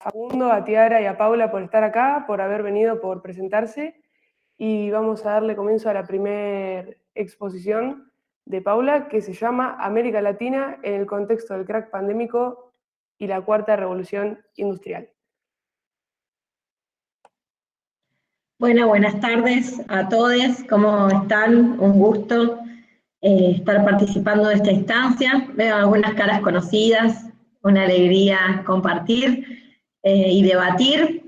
Facundo, a Tiara y a Paula por estar acá, por haber venido, por presentarse. Y vamos a darle comienzo a la primera exposición de Paula, que se llama América Latina en el contexto del crack pandémico y la cuarta revolución industrial. Bueno, buenas tardes a todos, ¿cómo están? Un gusto estar participando de esta instancia. Veo algunas caras conocidas, una alegría compartir y debatir.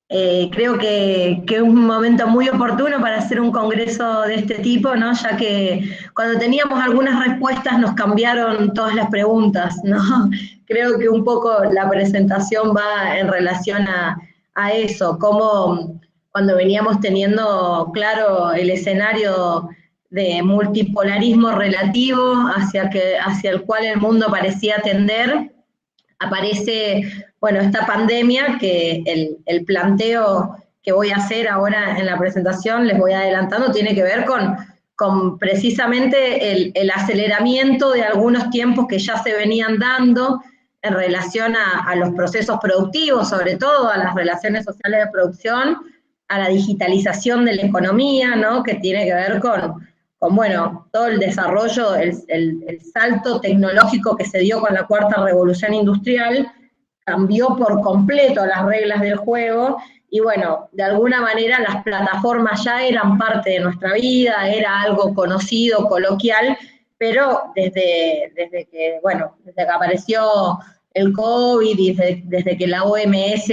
Creo que es un momento muy oportuno para hacer un congreso de este tipo, ¿no? Ya que cuando teníamos algunas respuestas nos cambiaron todas las preguntas, ¿no? Creo que un poco la presentación va en relación a eso, cómo cuando veníamos teniendo claro el escenario de multipolarismo relativo hacia el cual el mundo parecía tender, aparece, bueno, esta pandemia que el planteo que voy a hacer ahora en la presentación, les voy adelantando, tiene que ver con precisamente el aceleramiento de algunos tiempos que ya se venían dando en relación a los procesos productivos, sobre todo a las relaciones sociales de producción, a la digitalización de la economía, ¿no? Que tiene que ver con bueno, todo el desarrollo, el salto tecnológico que se dio con la cuarta revolución industrial, cambió por completo las reglas del juego, y bueno, de alguna manera las plataformas ya eran parte de nuestra vida, era algo conocido, coloquial, pero desde que apareció el COVID y desde que la OMS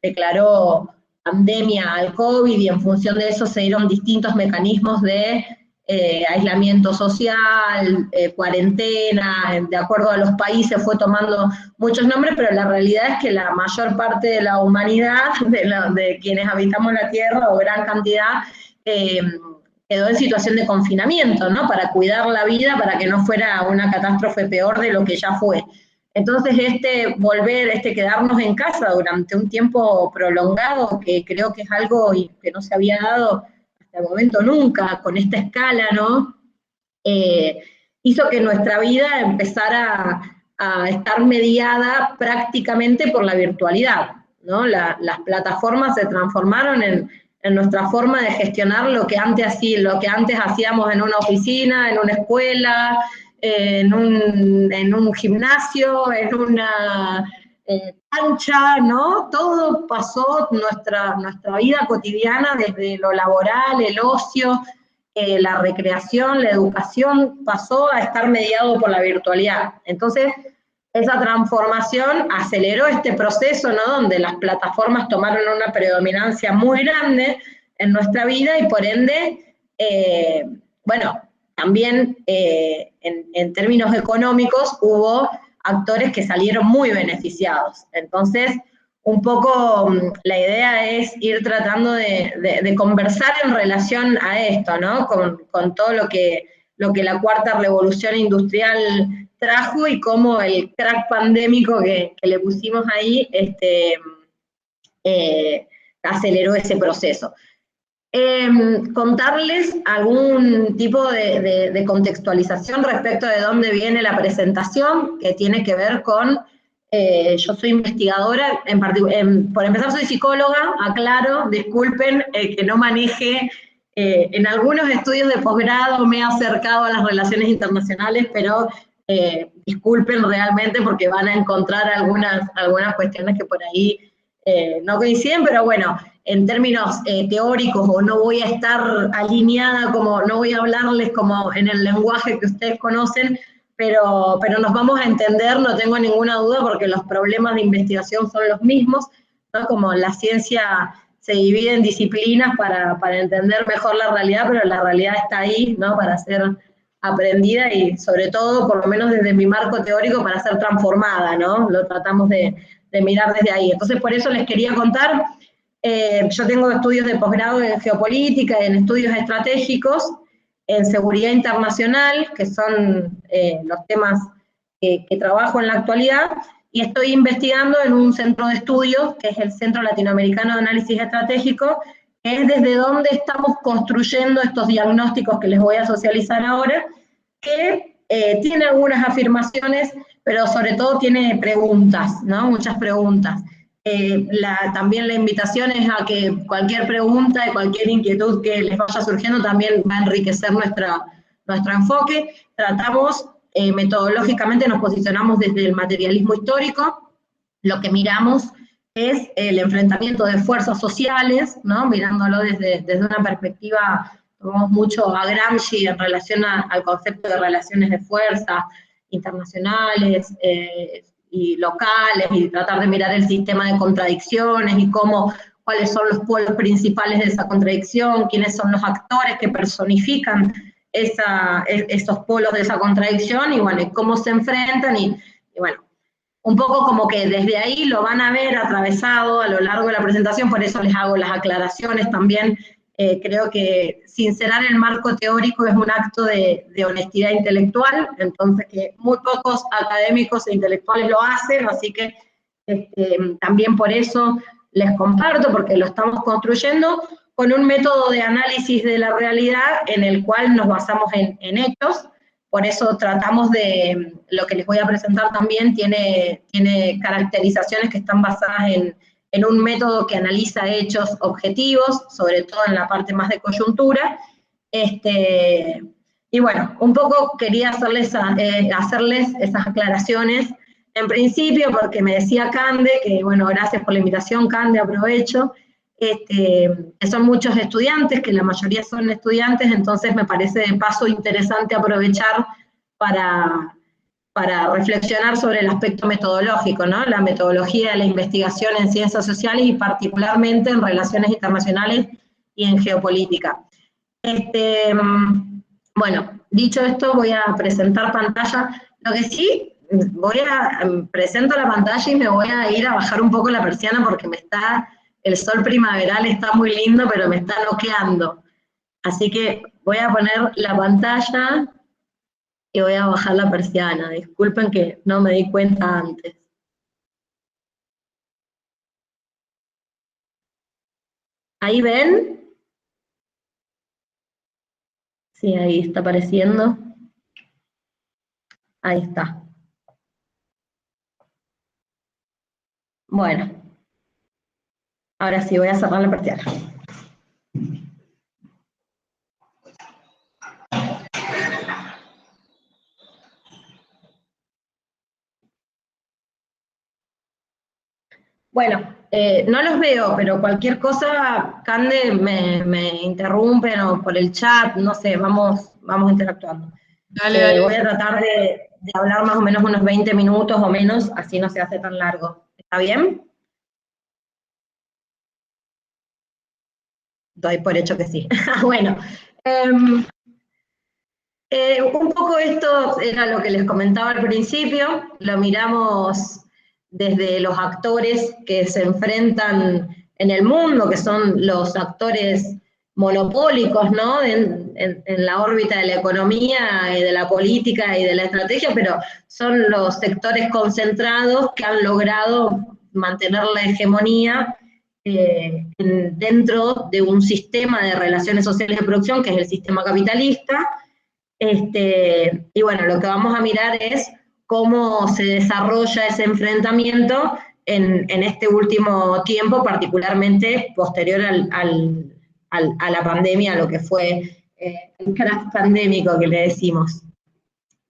declaró pandemia al COVID, y en función de eso se dieron distintos mecanismos de aislamiento social, cuarentena, de acuerdo a los países fue tomando muchos nombres, pero la realidad es que la mayor parte de la humanidad, de quienes habitamos la Tierra, o gran cantidad, quedó en situación de confinamiento, ¿no? Para cuidar la vida, para que no fuera una catástrofe peor de lo que ya fue. Entonces quedarnos en casa durante un tiempo prolongado, que creo que es algo que no se había dado hasta el momento nunca, con esta escala, ¿no? Hizo que nuestra vida empezara a estar mediada prácticamente por la virtualidad, ¿no? Las plataformas se transformaron en nuestra forma de gestionar lo que antes hacíamos en una oficina, en una escuela, en un gimnasio, en una cancha, ¿no? Todo pasó, nuestra vida cotidiana, desde lo laboral, el ocio, la recreación, la educación, pasó a estar mediado por la virtualidad. Entonces, esa transformación aceleró este proceso, ¿no? Donde las plataformas tomaron una predominancia muy grande en nuestra vida, y por ende, también en términos económicos hubo actores que salieron muy beneficiados. Entonces, un poco la idea es ir tratando de conversar en relación a esto, ¿no? Con todo lo que la cuarta revolución industrial trajo, y cómo el crack pandémico que le pusimos ahí aceleró ese proceso. Contarles algún tipo de contextualización respecto de dónde viene la presentación, que tiene que ver con, yo soy investigadora, por empezar soy psicóloga, aclaro, disculpen que no maneje, en algunos estudios de posgrado me he acercado a las relaciones internacionales, pero disculpen realmente porque van a encontrar algunas cuestiones que por ahí no coinciden, pero bueno, en términos teóricos, o no voy a estar alineada, no voy a hablarles como en el lenguaje que ustedes conocen, pero nos vamos a entender, no tengo ninguna duda, porque los problemas de investigación son los mismos, ¿no? Como la ciencia se divide en disciplinas para entender mejor la realidad, pero la realidad está ahí, ¿no? Para ser aprendida, y sobre todo, por lo menos desde mi marco teórico, para ser transformada, ¿no? Lo tratamos de mirar desde ahí. Entonces, por eso les quería contar. Yo tengo estudios de posgrado en geopolítica, en estudios estratégicos, en seguridad internacional, que son los temas que trabajo en la actualidad, y estoy investigando en un centro de estudios, que es el Centro Latinoamericano de Análisis Estratégico, que es desde donde estamos construyendo estos diagnósticos que les voy a socializar ahora, que tiene algunas afirmaciones, pero sobre todo tiene preguntas, ¿no? Muchas preguntas. También la invitación es a que cualquier pregunta y cualquier inquietud que les vaya surgiendo también va a enriquecer nuestro enfoque. Tratamos, metodológicamente nos posicionamos desde el materialismo histórico, lo que miramos es el enfrentamiento de fuerzas sociales, ¿no? Mirándolo desde una perspectiva, tomamos mucho a Gramsci en relación al concepto de relaciones de fuerza internacionales, y locales, y tratar de mirar el sistema de contradicciones y cuáles son los polos principales de esa contradicción, quiénes son los actores que personifican esos polos de esa contradicción, y bueno, y cómo se enfrentan, y bueno, un poco como que desde ahí lo van a ver atravesado a lo largo de la presentación, por eso les hago las aclaraciones también. Creo que sincerar el marco teórico es un acto de honestidad intelectual, entonces que muy pocos académicos e intelectuales lo hacen, así que también por eso les comparto, porque lo estamos construyendo con un método de análisis de la realidad en el cual nos basamos en hechos. Por eso tratamos de, lo que les voy a presentar también tiene caracterizaciones que están basadas en un método que analiza hechos objetivos, sobre todo en la parte más de coyuntura. Y bueno, un poco quería hacerles esas aclaraciones en principio, porque me decía Cande, que bueno, gracias por la invitación, Cande, aprovecho, que son muchos estudiantes, que la mayoría son estudiantes, entonces me parece de paso interesante aprovechar para reflexionar sobre el aspecto metodológico, ¿no? La metodología de la investigación en ciencias sociales y particularmente en relaciones internacionales y en geopolítica. Bueno, dicho esto, voy a presentar pantalla. Lo que sí, presento la pantalla y me voy a ir a bajar un poco la persiana porque el sol primaveral está muy lindo, pero me está noqueando. Así que voy a poner la pantalla y voy a bajar la persiana. Disculpen que no me di cuenta antes. ¿Ahí ven? Sí, ahí está apareciendo. Ahí está. Bueno. Ahora sí, voy a cerrar la persiana. Bueno, no los veo, pero cualquier cosa, Cande, me interrumpen o por el chat, no sé, vamos interactuando. Dale. Voy a tratar de hablar más o menos unos 20 minutos o menos, así no se hace tan largo. ¿Está bien? Doy por hecho que sí. Bueno, un poco esto era lo que les comentaba al principio, lo miramos desde los actores que se enfrentan en el mundo, que son los actores monopólicos, ¿no? En la órbita de la economía y de la política y de la estrategia, pero son los sectores concentrados que han logrado mantener la hegemonía dentro de un sistema de relaciones sociales de producción, que es el sistema capitalista. Y bueno, lo que vamos a mirar es cómo se desarrolla ese enfrentamiento en este último tiempo, particularmente posterior a la pandemia, a lo que fue el crash pandémico que le decimos.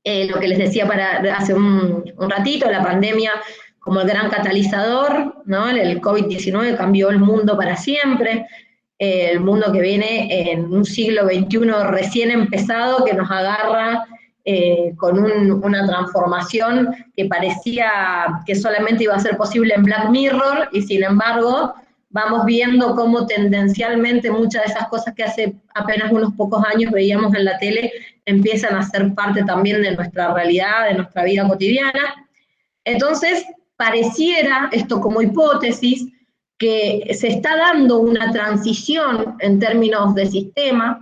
Lo que les decía hace un ratito, la pandemia como el gran catalizador, ¿no? El COVID-19 cambió el mundo para siempre, el mundo que viene en un siglo XXI recién empezado, que nos agarra con una transformación que parecía que solamente iba a ser posible en Black Mirror, y sin embargo vamos viendo cómo tendencialmente muchas de esas cosas que hace apenas unos pocos años veíamos en la tele empiezan a ser parte también de nuestra realidad, de nuestra vida cotidiana. Entonces, pareciera, esto como hipótesis, que se está dando una transición en términos de sistema,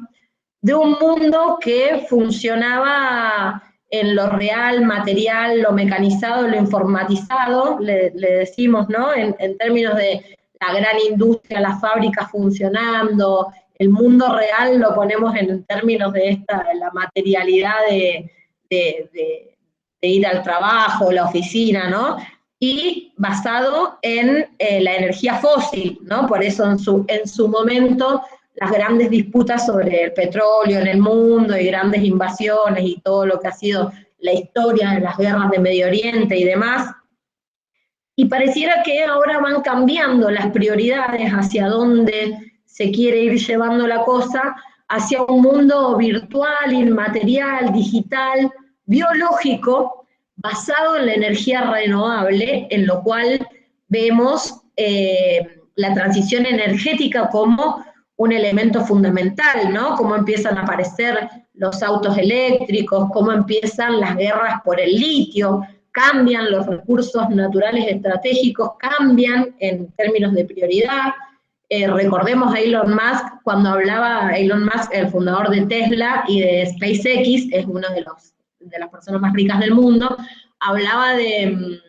de un mundo que funcionaba en lo real, material, lo mecanizado, lo informatizado, le decimos, ¿no? En términos de la gran industria, las fábricas funcionando, el mundo real lo ponemos en términos de la materialidad de ir al trabajo, la oficina, ¿no? y basado en la energía fósil, ¿no? Por eso en su momento las grandes disputas sobre el petróleo en el mundo y grandes invasiones y todo lo que ha sido la historia de las guerras de Medio Oriente y demás. Y pareciera que ahora van cambiando las prioridades hacia dónde se quiere ir llevando la cosa, hacia un mundo virtual, inmaterial, digital, biológico, basado en la energía renovable, en lo cual vemos la transición energética como un elemento fundamental, ¿no? Cómo empiezan a aparecer los autos eléctricos, cómo empiezan las guerras por el litio, cambian los recursos naturales estratégicos, cambian en términos de prioridad. Recordemos a Elon Musk, cuando hablaba Elon Musk, el fundador de Tesla y de SpaceX, es uno de las personas más ricas del mundo, hablaba de,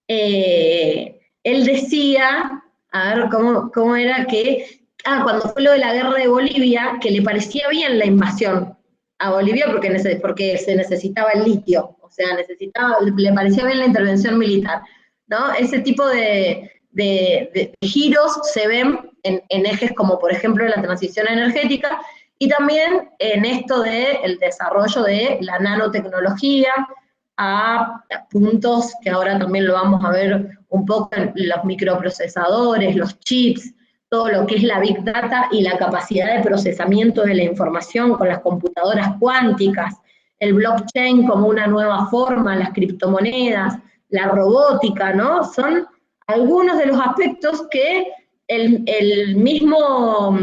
él decía, a ver cómo era que, cuando fue lo de la guerra de Bolivia, que le parecía bien la invasión a Bolivia porque se necesitaba el litio, o sea, le parecía bien la intervención militar, ¿no? Ese tipo de giros se ven en ejes como, por ejemplo, la transición energética, y también en esto del desarrollo de la nanotecnología, a puntos que ahora también lo vamos a ver un poco en los microprocesadores, los chips, todo lo que es la Big Data y la capacidad de procesamiento de la información con las computadoras cuánticas, el blockchain como una nueva forma, las criptomonedas, la robótica, ¿no? Son algunos de los aspectos que el mismo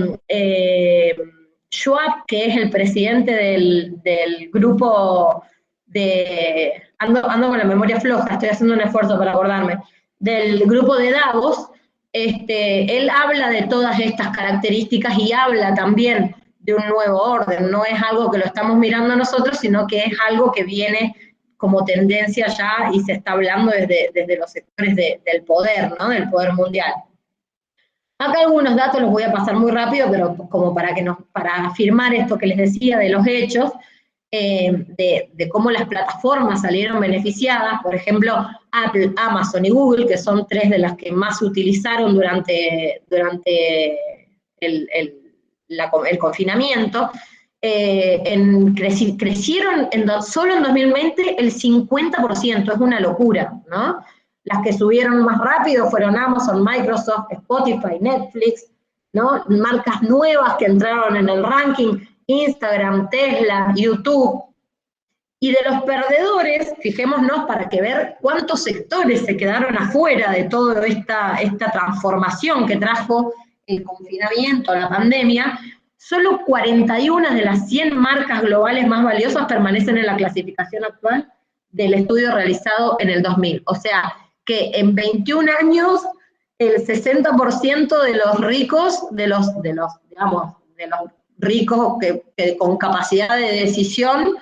Schwab, que es el presidente del grupo de, ando con la memoria floja, estoy haciendo un esfuerzo para acordarme, del grupo de Davos, él habla de todas estas características y habla también de un nuevo orden, no es algo que lo estamos mirando nosotros, sino que es algo que viene como tendencia ya y se está hablando desde los sectores del poder, ¿no? Del poder mundial. Acá algunos datos los voy a pasar muy rápido, pero como para afirmar esto que les decía de los hechos, de cómo las plataformas salieron beneficiadas, por ejemplo, Apple, Amazon y Google, que son tres de las que más se utilizaron durante el confinamiento, crecieron solo en 2020 el 50%, es una locura, ¿no? Las que subieron más rápido fueron Amazon, Microsoft, Spotify, Netflix, ¿no? Marcas nuevas que entraron en el ranking, Instagram, Tesla, YouTube. Y de los perdedores, fijémonos para que ver cuántos sectores se quedaron afuera de toda esta transformación que trajo el confinamiento, la pandemia. Solo 41 de las 100 marcas globales más valiosas permanecen en la clasificación actual del estudio realizado en el 2000. O sea, que en 21 años el 60% de los ricos, de los ricos que con capacidad de decisión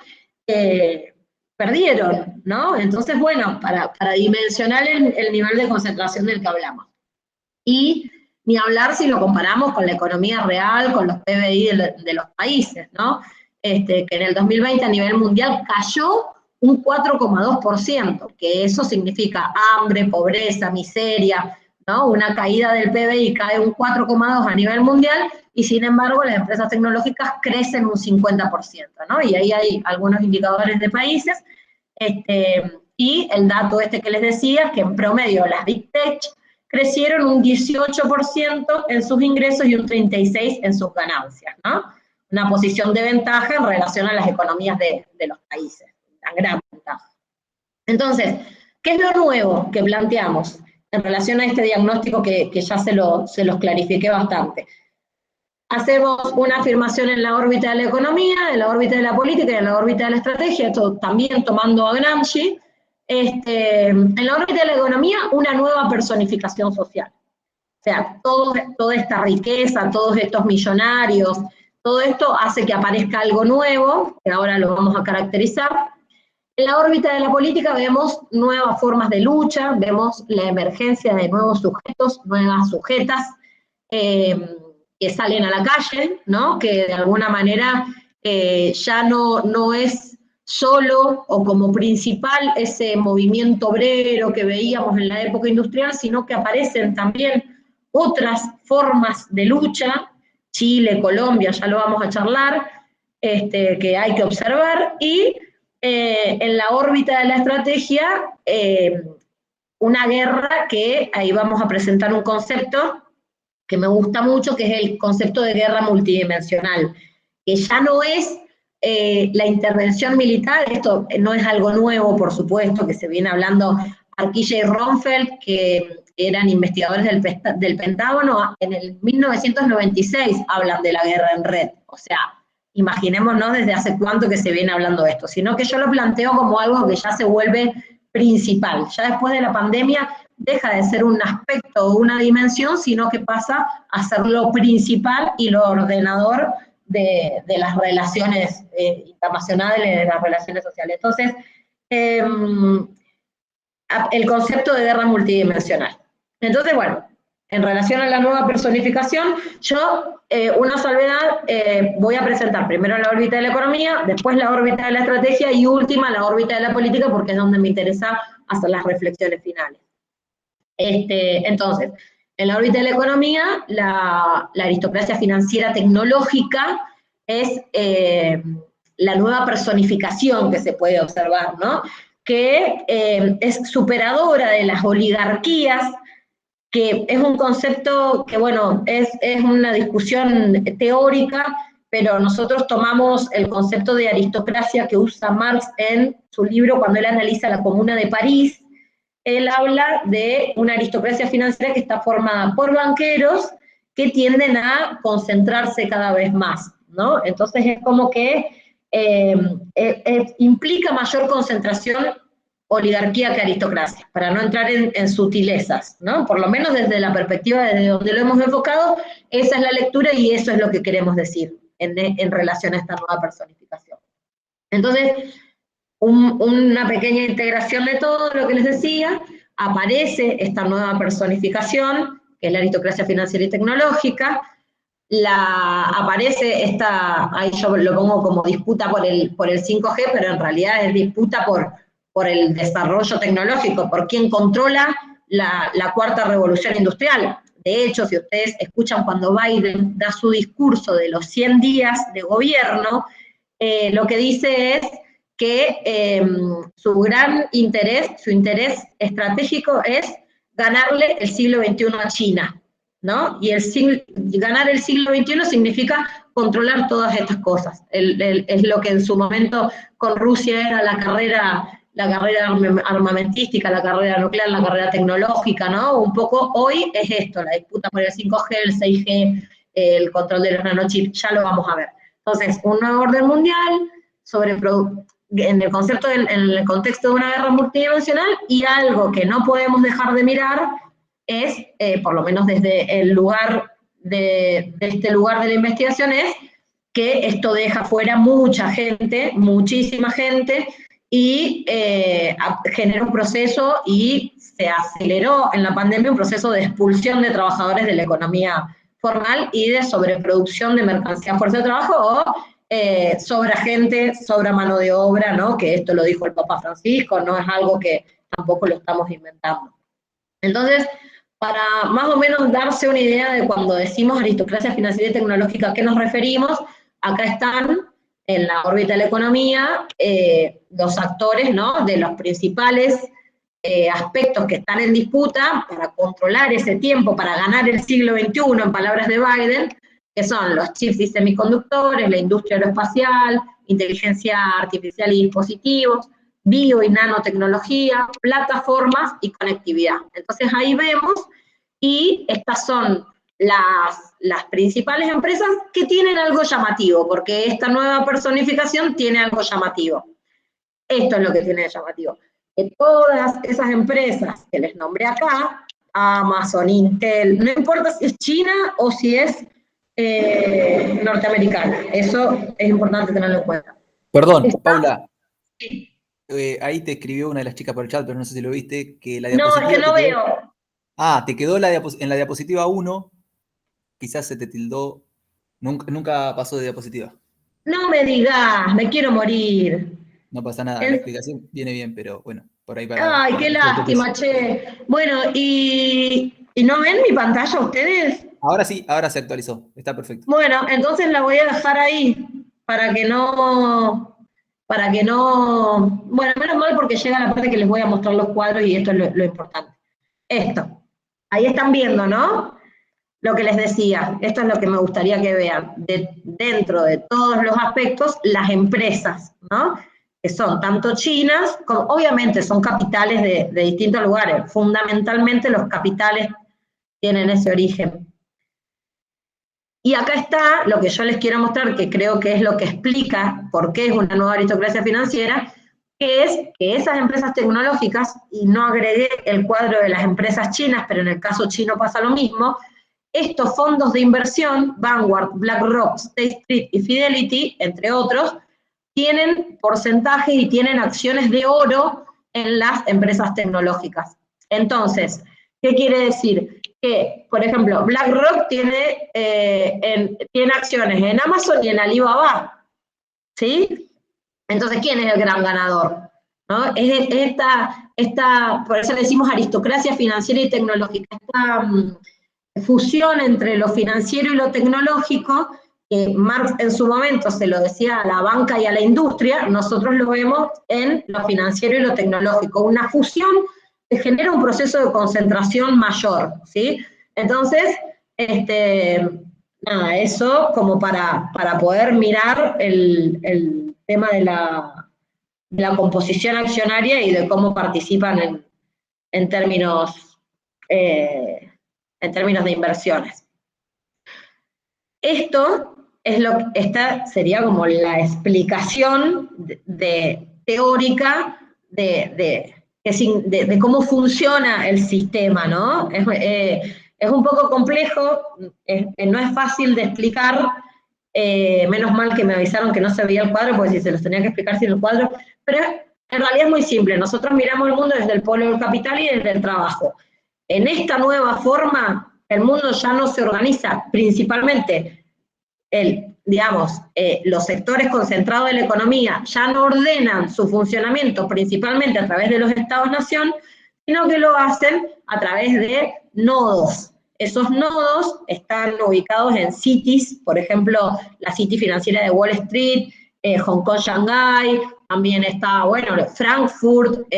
perdieron, ¿no? Entonces, bueno, para dimensionar el nivel de concentración del que hablamos. Y ni hablar si lo comparamos con la economía real, con los PBI de los países, ¿no? Que en el 2020 a nivel mundial cayó un 4,2%, que eso significa hambre, pobreza, miseria, ¿no? Una caída del PBI cae un 4,2% a nivel mundial, y sin embargo las empresas tecnológicas crecen un 50%, ¿no? Y ahí hay algunos indicadores de países, y el dato que les decía, que en promedio las Big Tech crecieron un 18% en sus ingresos y un 36% en sus ganancias, ¿no? Una posición de ventaja en relación a las economías de los países, una gran ventaja. Entonces, ¿qué es lo nuevo que planteamos en relación a este diagnóstico que ya se los clarifiqué bastante? Hacemos una afirmación en la órbita de la economía, en la órbita de la política y en la órbita de la estrategia, esto también tomando a Gramsci. En la órbita de la economía, una nueva personificación social. O sea, toda esta riqueza, todos estos millonarios, todo esto hace que aparezca algo nuevo, que ahora lo vamos a caracterizar. En la órbita de la política vemos nuevas formas de lucha, vemos la emergencia de nuevos sujetos, nuevas sujetas, que salen a la calle, ¿no? Que de alguna manera ya no es solo o como principal ese movimiento obrero que veíamos en la época industrial, sino que aparecen también otras formas de lucha, Chile, Colombia, ya lo vamos a charlar, que hay que observar, y en la órbita de la estrategia, una guerra que ahí vamos a presentar un concepto que me gusta mucho, que es el concepto de guerra multidimensional, que ya no es la intervención militar. Esto no es algo nuevo, por supuesto, que se viene hablando. Arquilla y Rumsfeld, que eran investigadores del Pentágono, en el 1996 hablan de la guerra en red. O sea, imaginémonos desde hace cuánto que se viene hablando de esto, sino que yo lo planteo como algo que ya se vuelve principal. Ya después de la pandemia deja de ser un aspecto o una dimensión, sino que pasa a ser lo principal y lo ordenador de las relaciones internacionales, de las relaciones sociales. Entonces, el concepto de guerra multidimensional. Entonces, bueno, en relación a la nueva personificación, yo, una salvedad, voy a presentar primero la órbita de la economía, después la órbita de la estrategia y última la órbita de la política, porque es donde me interesa hacer las reflexiones finales. Entonces, en la órbita de la economía, la aristocracia financiera tecnológica es la nueva personificación que se puede observar, ¿no? Que es superadora de las oligarquías, que es un concepto que, bueno, es una discusión teórica, pero nosotros tomamos el concepto de aristocracia que usa Marx en su libro cuando él analiza la Comuna de París. Él habla de una aristocracia financiera que está formada por banqueros que tienden a concentrarse cada vez más, ¿no? Entonces es como que implica mayor concentración oligarquía que aristocracia, para no entrar en sutilezas, ¿no? Por lo menos desde la perspectiva desde donde lo hemos enfocado, esa es la lectura y eso es lo que queremos decir en relación a esta nueva personificación. Entonces, una pequeña integración de todo lo que les decía, aparece esta nueva personificación, que es la aristocracia financiera y tecnológica, aparece esta, ahí yo lo pongo como disputa por el 5G, pero en realidad es disputa por el desarrollo tecnológico, por quién controla la cuarta revolución industrial. De hecho, si ustedes escuchan cuando Biden da su discurso de los 100 días de gobierno, lo que dice es que su gran interés, su interés estratégico es ganarle el siglo XXI a China, ¿no? Y ganar el siglo XXI significa controlar todas estas cosas. Es lo que en su momento con Rusia era la carrera armamentística, la carrera nuclear, la carrera tecnológica, ¿no? Un poco hoy es esto, la disputa por el 5G, el 6G, el control de los nanochips, ya lo vamos a ver. Entonces, un nuevo orden mundial en el concepto, en el contexto de una guerra multidimensional, y algo que no podemos dejar de mirar es, por lo menos desde el lugar de este lugar de la investigación, es que esto deja fuera mucha gente, muchísima gente, y genera un proceso, y se aceleró en la pandemia un proceso de expulsión de trabajadores de la economía formal y de sobreproducción de mercancía fuerza de trabajo, o sobra gente, sobra mano de obra, ¿no? Que esto lo dijo el Papa Francisco, no es algo que tampoco lo estamos inventando. Entonces, para más o menos darse una idea de cuando decimos aristocracia financiera y tecnológica, ¿a qué nos referimos? Acá están, en la órbita de la economía, los actores, ¿no? De los principales aspectos que están en disputa para controlar ese tiempo, para ganar el siglo XXI, en palabras de Biden, que son los chips y semiconductores, la industria aeroespacial, inteligencia artificial y dispositivos, bio y nanotecnología, plataformas y conectividad. Entonces ahí vemos, y estas son las principales empresas que tienen algo llamativo, porque esta nueva personificación tiene algo llamativo. Esto es lo que tiene de llamativo. Que todas esas empresas que les nombré acá, Amazon, Intel, no importa si es China o si es norteamericana, eso es importante tenerlo en cuenta. Perdón, Paula, ahí te escribió una de las chicas por el chat, pero no sé si lo viste, que la diapositiva... No, es que no veo. Te quedó en la diapositiva 1, quizás se te tildó, nunca pasó de diapositiva. No me digas, me quiero morir. No pasa nada, la explicación viene bien, pero bueno, por ahí para... Ay, qué lástima, che. Bueno, ¿y no ven mi pantalla ustedes? Ahora sí, ahora se actualizó, está perfecto. Bueno, entonces la voy a dejar ahí, para que no, bueno, menos mal porque llega la parte que les voy a mostrar los cuadros y esto es lo importante. Esto, ahí están viendo, ¿no? Lo que les decía, esto es lo que me gustaría que vean, dentro de todos los aspectos, las empresas, ¿no? Que son tanto chinas, como obviamente son capitales de distintos lugares, fundamentalmente los capitales tienen ese origen. Y acá está lo que yo les quiero mostrar, que creo que es lo que explica por qué es una nueva aristocracia financiera, que es que esas empresas tecnológicas, y no agregué el cuadro de las empresas chinas, pero en el caso chino pasa lo mismo, estos fondos de inversión, Vanguard, BlackRock, State Street y Fidelity, entre otros, tienen porcentajes y tienen acciones de oro en las empresas tecnológicas. Entonces, ¿qué quiere decir? Que, por ejemplo, BlackRock tiene acciones en Amazon y en Alibaba, ¿sí? Entonces, ¿quién es el gran ganador? ¿No? Es esta, por eso le decimos aristocracia financiera y tecnológica, esta fusión entre lo financiero y lo tecnológico, que Marx en su momento se lo decía a la banca y a la industria, nosotros lo vemos en lo financiero y lo tecnológico, una fusión que genera un proceso de concentración mayor, ¿sí? Entonces, nada, eso como para poder mirar el tema de la composición accionaria y de cómo participan en términos de inversiones. Esto es esta sería como la explicación teórica de cómo funciona el sistema, ¿no? Es un poco complejo, no es fácil de explicar, menos mal que me avisaron que no se veía el cuadro, porque si se los tenía que explicar sin el cuadro, pero en realidad es muy simple, nosotros miramos el mundo desde el polo del capital y desde el trabajo. En esta nueva forma, el mundo ya no se organiza, principalmente, los sectores concentrados de la economía ya no ordenan su funcionamiento principalmente a través de los estados-nación, sino que lo hacen a través de nodos. Esos nodos están ubicados en cities, por ejemplo, la City financiera de Wall Street, Hong Kong, Shanghái, también está, bueno, Frankfurt,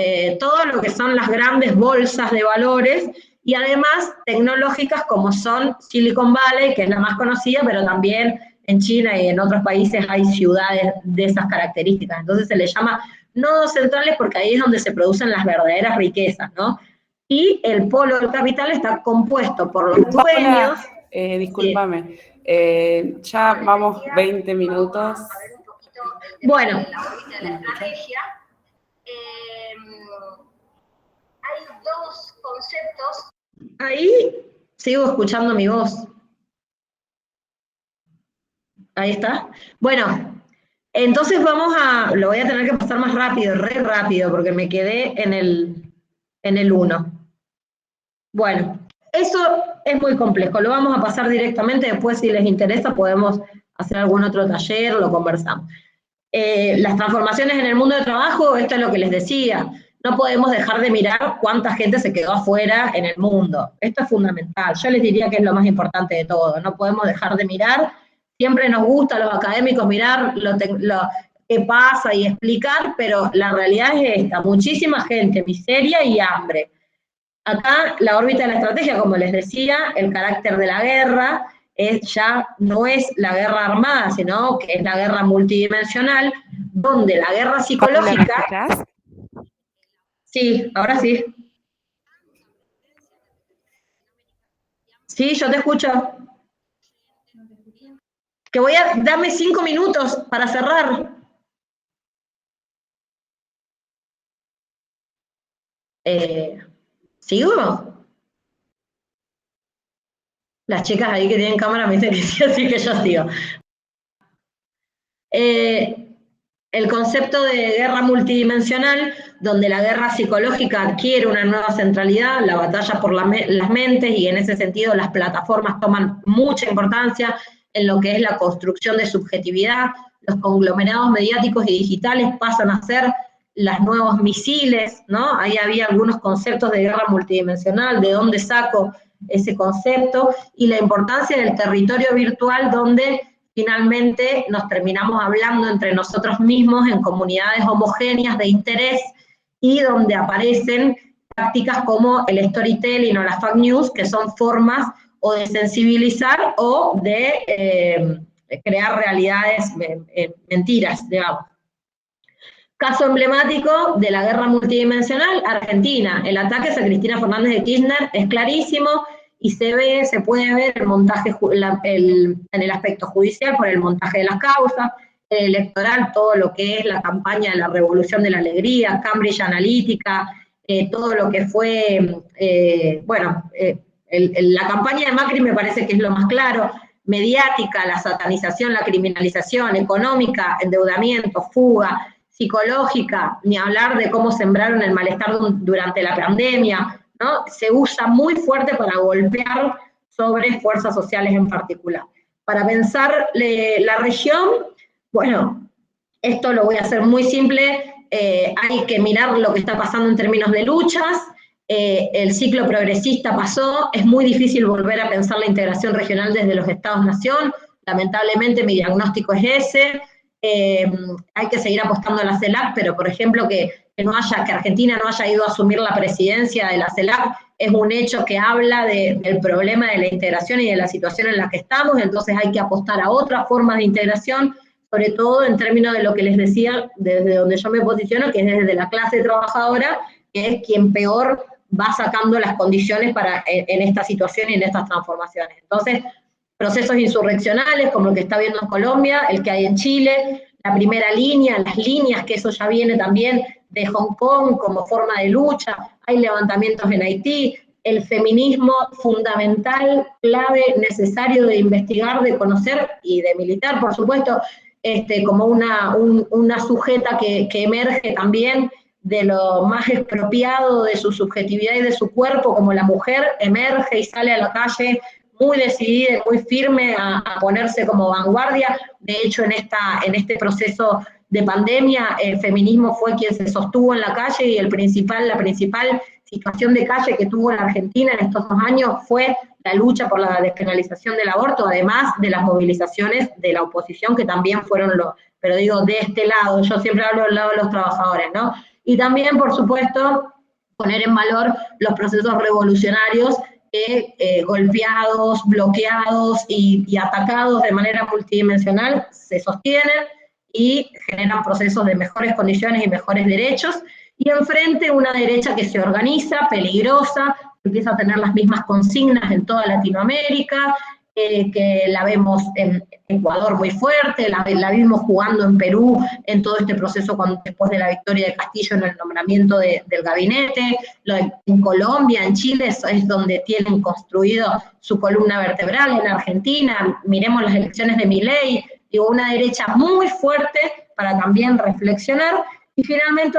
todo lo que son las grandes bolsas de valores, y además tecnológicas como son Silicon Valley, que es la más conocida, pero también en China y en otros países hay ciudades de esas características. Entonces se le llama nodos centrales porque ahí es donde se producen las verdaderas riquezas, ¿no? Y el polo del capital está compuesto por los dueños... Discúlpame, ya vamos 20 minutos. Bueno, la estrategia, hay dos conceptos. Ahí sigo escuchando mi voz. Ahí está. Bueno, entonces lo voy a tener que pasar más rápido, re rápido, porque me quedé en el 1. Bueno, eso es muy complejo, lo vamos a pasar directamente, después si les interesa podemos hacer algún otro taller, lo conversamos. Las transformaciones en el mundo de trabajo, esto es lo que les decía, no podemos dejar de mirar cuánta gente se quedó afuera en el mundo. Esto es fundamental, yo les diría que es lo más importante de todo, no podemos dejar de mirar. Siempre nos gusta a los académicos mirar lo que pasa y explicar, pero la realidad es esta, muchísima gente, miseria y hambre. Acá la órbita de la estrategia, como les decía, el carácter de la guerra ya no es la guerra armada, sino que es la guerra multidimensional, donde la guerra psicológica... Sí, ahora sí. Sí, yo te escucho. Que dame 5 minutos para cerrar. ¿Sigo? Las chicas ahí que tienen cámara me dicen que sí, así que yo sigo. El concepto de guerra multidimensional, donde la guerra psicológica adquiere una nueva centralidad, la batalla por las mentes, y en ese sentido las plataformas toman mucha importancia en lo que es la construcción de subjetividad, los conglomerados mediáticos y digitales pasan a ser los nuevos misiles, ¿no? Ahí había algunos conceptos de guerra multidimensional, de dónde saco ese concepto, y la importancia del territorio virtual donde finalmente nos terminamos hablando entre nosotros mismos en comunidades homogéneas de interés y donde aparecen prácticas como el storytelling o las fake news, que son formas o de sensibilizar o de crear realidades, mentiras, digamos. Caso emblemático de la guerra multidimensional, Argentina. El ataque a Cristina Fernández de Kirchner es clarísimo y se puede ver el montaje, en el aspecto judicial por el montaje de las causas, el electoral, todo lo que es la campaña de la Revolución de la Alegría, Cambridge Analytica, todo lo que fue, la campaña de Macri me parece que es lo más claro, mediática, la satanización, la criminalización, económica, endeudamiento, fuga, psicológica, ni hablar de cómo sembraron el malestar durante la pandemia, ¿no? Se usa muy fuerte para golpear sobre fuerzas sociales en particular. Para pensar la región, bueno, esto lo voy a hacer muy simple, hay que mirar lo que está pasando en términos de luchas, el ciclo progresista pasó, es muy difícil volver a pensar la integración regional desde los Estados-nación, lamentablemente mi diagnóstico es ese, hay que seguir apostando a la CELAC, pero por ejemplo que Argentina no haya ido a asumir la presidencia de la CELAC es un hecho que habla del problema de la integración y de la situación en la que estamos, entonces hay que apostar a otras formas de integración, sobre todo en términos de lo que les decía, desde donde yo me posiciono, que es desde la clase trabajadora, que es quien peor va sacando las condiciones en esta situación y en estas transformaciones. Entonces, procesos insurreccionales, como el que está viendo en Colombia, el que hay en Chile, la primera línea, las líneas, que eso ya viene también de Hong Kong como forma de lucha, hay levantamientos en Haití, el feminismo fundamental, clave, necesario de investigar, de conocer y de militar, por supuesto, como una sujeta que emerge también de lo más expropiado de su subjetividad y de su cuerpo, como la mujer emerge y sale a la calle muy decidida y muy firme a ponerse como vanguardia. De hecho, en este proceso de pandemia, el feminismo fue quien se sostuvo en la calle y la principal situación de calle que tuvo la Argentina en estos 2 años fue la lucha por la despenalización del aborto, además de las movilizaciones de la oposición, que también fueron pero digo, de este lado, yo siempre hablo del lado de los trabajadores, ¿no? Y también, por supuesto, poner en valor los procesos revolucionarios que golpeados, bloqueados y atacados de manera multidimensional se sostienen y generan procesos de mejores condiciones y mejores derechos, y enfrente una derecha que se organiza, peligrosa, empieza a tener las mismas consignas en toda Latinoamérica, que la vemos en Ecuador muy fuerte, la vimos jugando en Perú en todo este proceso después de la victoria de Castillo en el nombramiento del gabinete, en Colombia, en Chile, es donde tienen construido su columna vertebral, en Argentina, miremos las elecciones de Milei, digo, una derecha muy fuerte para también reflexionar. Y finalmente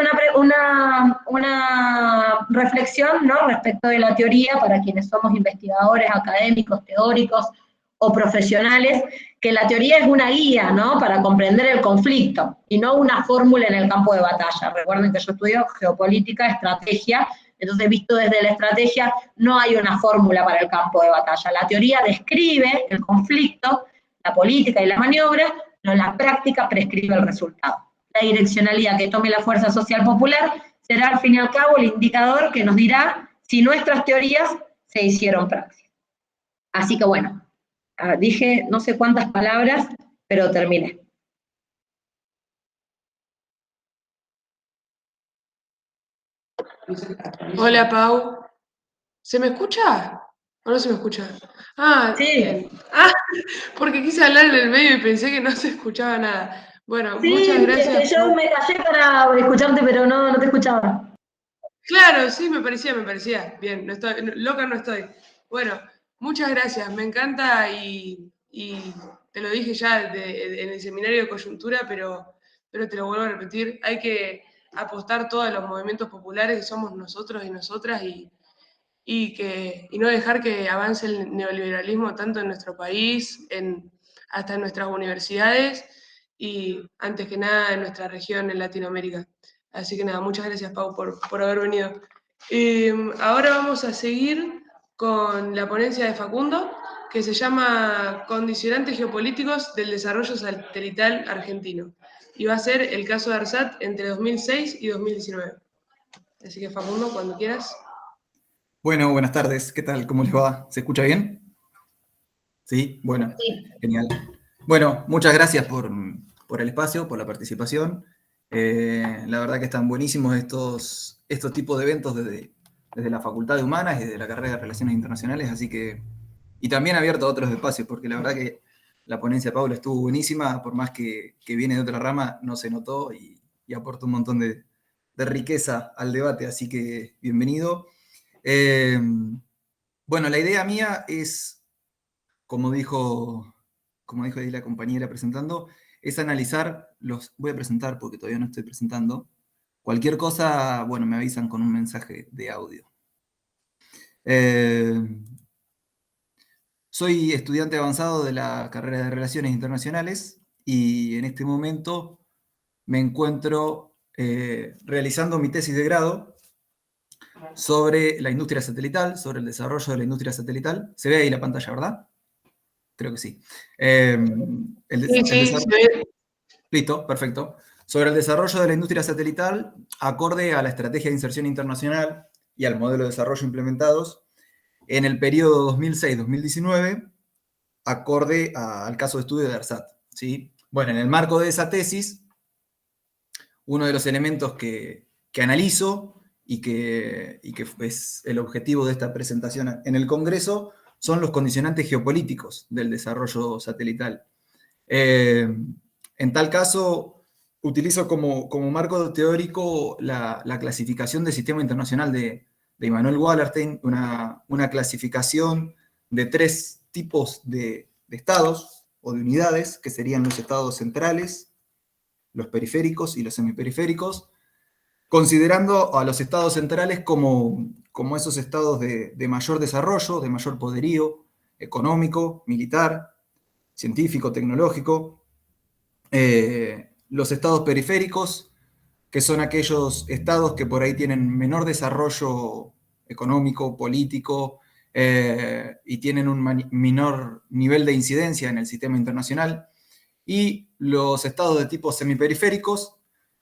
una reflexión, ¿no?, respecto de la teoría para quienes somos investigadores, académicos, teóricos o profesionales, que la teoría es una guía, ¿no?, para comprender el conflicto y no una fórmula en el campo de batalla. Recuerden que yo estudio geopolítica, estrategia, entonces visto desde la estrategia no hay una fórmula para el campo de batalla. La teoría describe el conflicto, la política y la maniobra, pero la práctica prescribe el resultado. La direccionalidad que tome la fuerza social popular será al fin y al cabo el indicador que nos dirá si nuestras teorías se hicieron praxis. Así que bueno, dije no sé cuántas palabras, pero terminé. Hola, Pau. ¿Se me escucha o no se me escucha? Ah, sí. Bien. Porque quise hablar en el medio y pensé que no se escuchaba nada. Bueno, Sí, muchas gracias. yo me callé para escucharte, pero no te escuchaba. Claro, sí, me parecía. Bien, loca no estoy. Bueno, muchas gracias, me encanta y te lo dije ya en el seminario de coyuntura, pero te lo vuelvo a repetir, hay que apostar todos los movimientos populares que somos nosotros y nosotras y no dejar que avance el neoliberalismo tanto en nuestro país, hasta en nuestras universidades, y antes que nada en nuestra región, en Latinoamérica. Así que nada, muchas gracias, Pau, por haber venido. Ahora vamos a seguir con la ponencia de Facundo, que se llama Condicionantes geopolíticos del desarrollo satelital argentino. Y va a ser el caso de ARSAT entre 2006 y 2019. Así que Facundo, cuando quieras. Bueno, buenas tardes. ¿Qué tal? ¿Cómo les va? ¿Se escucha bien? Sí, bueno, genial. Bueno, muchas gracias por el espacio, por la participación. La verdad que están buenísimos estos tipos de eventos desde la Facultad de Humanas y desde la carrera de Relaciones Internacionales, así que... Y también abierto a otros espacios, porque la verdad que la ponencia de Paula estuvo buenísima, por más que viene de otra rama, no se notó y aporta un montón de riqueza al debate, así que bienvenido. Bueno, la idea mía es, como dijo ahí la compañera presentando, es analizar voy a presentar porque todavía no estoy presentando. Cualquier cosa, bueno, me avisan con un mensaje de audio. Soy estudiante avanzado de la carrera de Relaciones Internacionales y en este momento me encuentro realizando mi tesis de grado sobre la industria satelital, sobre el desarrollo de la industria satelital. Se ve ahí la pantalla, ¿verdad? Creo que sí. Sí, se ve. Listo, perfecto. Sobre el desarrollo de la industria satelital, acorde a la estrategia de inserción internacional y al modelo de desarrollo implementados en el periodo 2006-2019, acorde al caso de estudio de ARSAT, ¿sí? Bueno, en el marco de esa tesis, uno de los elementos que analizo y que es el objetivo de esta presentación en el Congreso son los condicionantes geopolíticos del desarrollo satelital. En tal caso, utilizo como marco teórico la clasificación del Sistema Internacional de Immanuel Wallerstein, una clasificación de 3 tipos de estados o de unidades, que serían los estados centrales, los periféricos y los semiperiféricos, considerando a los estados centrales como esos estados de mayor desarrollo, de mayor poderío económico, militar, científico, tecnológico. Los estados periféricos, que son aquellos estados que por ahí tienen menor desarrollo económico, político, y tienen un menor nivel de incidencia en el sistema internacional. Y los estados de tipo semiperiféricos,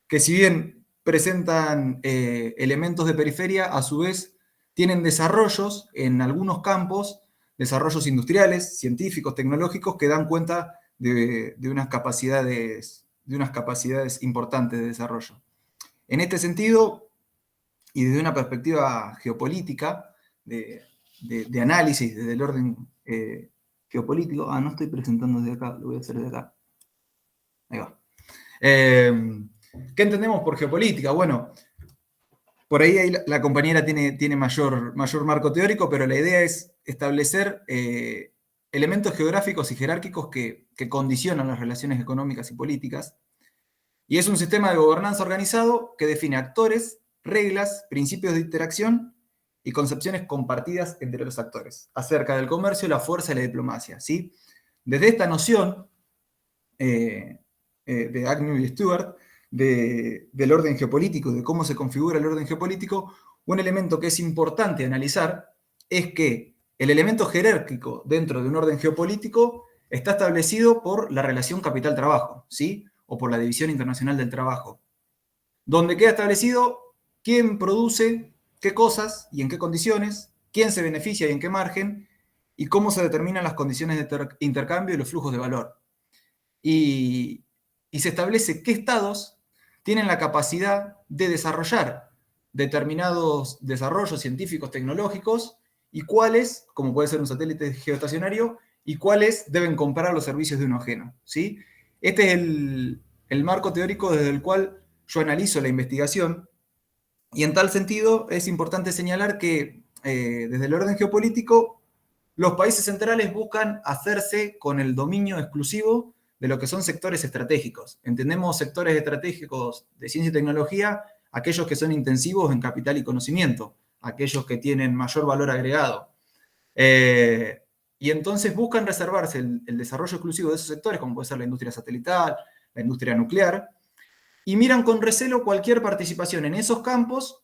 que si bien presentan elementos de periferia, a su vez tienen desarrollos en algunos campos, desarrollos industriales, científicos, tecnológicos, que dan cuenta de unas capacidades importantes de desarrollo. En este sentido, y desde una perspectiva geopolítica, de análisis desde el orden geopolítico, no estoy presentando desde acá, lo voy a hacer desde acá. Ahí va. ¿Qué entendemos por geopolítica? Bueno, por ahí la compañera tiene mayor marco teórico, pero la idea es establecer elementos geográficos y jerárquicos que condicionan las relaciones económicas y políticas. Y es un sistema de gobernanza organizado que define actores, reglas, principios de interacción y concepciones compartidas entre los actores acerca del comercio, la fuerza y la diplomacia, ¿sí? Desde esta noción de Agnew y Stewart, del orden geopolítico, de cómo se configura el orden geopolítico, un elemento que es importante analizar es que el elemento jerárquico dentro de un orden geopolítico está establecido por la relación capital-trabajo, ¿sí? O por la división internacional del trabajo, donde queda establecido quién produce qué cosas y en qué condiciones, quién se beneficia y en qué margen, y cómo se determinan las condiciones de intercambio y los flujos de valor. Y se establece qué estados tienen la capacidad de desarrollar determinados desarrollos científicos, tecnológicos, y cuáles, como puede ser un satélite geoestacionario, y cuáles deben comprar los servicios de uno ajeno, ¿sí? Este es el marco teórico desde el cual yo analizo la investigación, y en tal sentido es importante señalar que desde el orden geopolítico los países centrales buscan hacerse con el dominio exclusivo de lo que son sectores estratégicos. Entendemos sectores estratégicos de ciencia y tecnología, aquellos que son intensivos en capital y conocimiento, aquellos que tienen mayor valor agregado. Y entonces buscan reservarse el desarrollo exclusivo de esos sectores, como puede ser la industria satelital, la industria nuclear, y miran con recelo cualquier participación en esos campos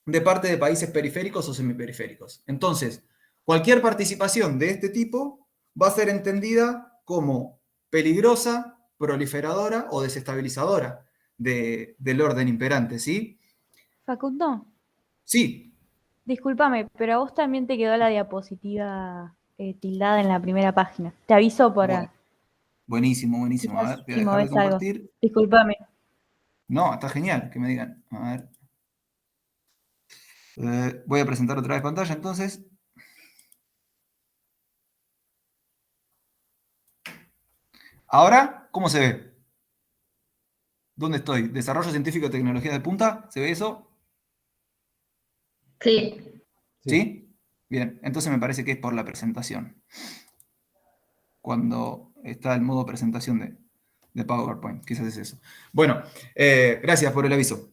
de parte de países periféricos o semiperiféricos. Entonces, cualquier participación de este tipo va a ser entendida como peligrosa, proliferadora o desestabilizadora del orden imperante, ¿sí? Facundo, Sí. discúlpame, pero a vos también te quedó la diapositiva tildada en la primera página. Te aviso Bueno, buenísimo, buenísimo. A quizás ver, voy a si dejar de movés algo. compartir. Discúlpame. No, está genial que me digan. A ver. Voy a presentar otra vez pantalla, entonces. Ahora, ¿cómo se ve? ¿Dónde estoy? ¿Desarrollo científico y tecnología de punta? ¿Se ve eso? Sí. ¿Sí? Bien, entonces me parece que es por la presentación. Cuando está el modo presentación de PowerPoint, quizás es eso. Bueno, gracias por el aviso.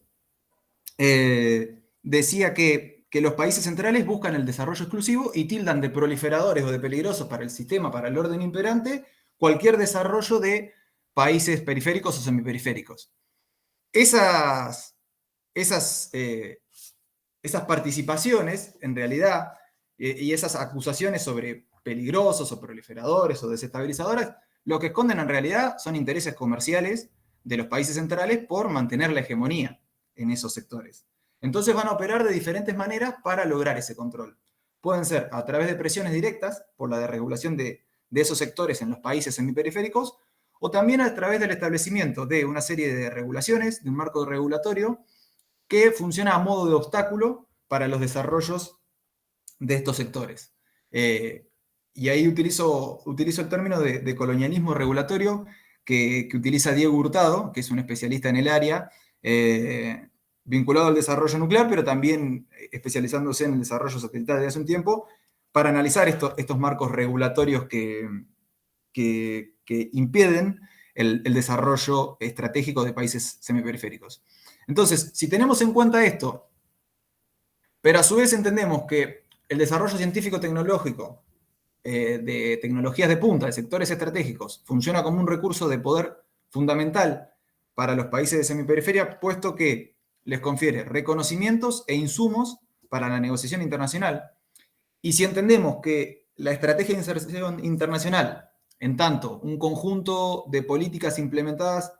Decía que los países centrales buscan el desarrollo exclusivo y tildan de proliferadores o de peligrosos para el sistema, para el orden imperante, cualquier desarrollo de países periféricos o semiperiféricos. Esas participaciones, en realidad, y esas acusaciones sobre peligrosos o proliferadores o desestabilizadores, lo que esconden en realidad son intereses comerciales de los países centrales por mantener la hegemonía en esos sectores. Entonces van a operar de diferentes maneras para lograr ese control. Pueden ser a través de presiones directas por la desregulación de esos sectores en los países semiperiféricos, o también a través del establecimiento de una serie de regulaciones, de un marco regulatorio, que funciona a modo de obstáculo para los desarrollos de estos sectores. Y ahí utilizo el término de colonialismo regulatorio que utiliza Diego Hurtado, que es un especialista en el área, vinculado al desarrollo nuclear, pero también especializándose en el desarrollo satelital desde hace un tiempo, para analizar estos marcos regulatorios que impiden el desarrollo estratégico de países semiperiféricos. Entonces, si tenemos en cuenta esto, pero a su vez entendemos que el desarrollo científico-tecnológico de tecnologías de punta, de sectores estratégicos, funciona como un recurso de poder fundamental para los países de semiperiferia, puesto que les confiere reconocimientos e insumos para la negociación internacional. Y si entendemos que la estrategia de inserción internacional, en tanto un conjunto de políticas implementadas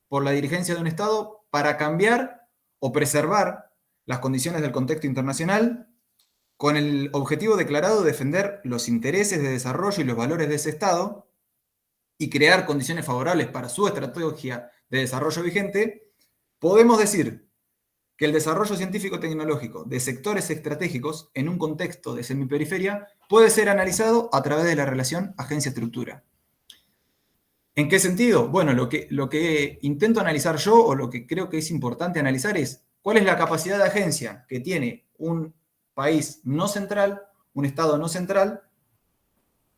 por la dirigencia de un Estado para cambiar o preservar las condiciones del contexto internacional, con el objetivo declarado de defender los intereses de desarrollo y los valores de ese Estado y crear condiciones favorables para su estrategia de desarrollo vigente, podemos decir que el desarrollo científico-tecnológico de sectores estratégicos en un contexto de semiperiferia puede ser analizado a través de la relación agencia-estructura. ¿En qué sentido? Bueno, lo que intento analizar yo, o lo que creo que es importante analizar, es cuál es la capacidad de agencia que tiene un país no central, un Estado no central,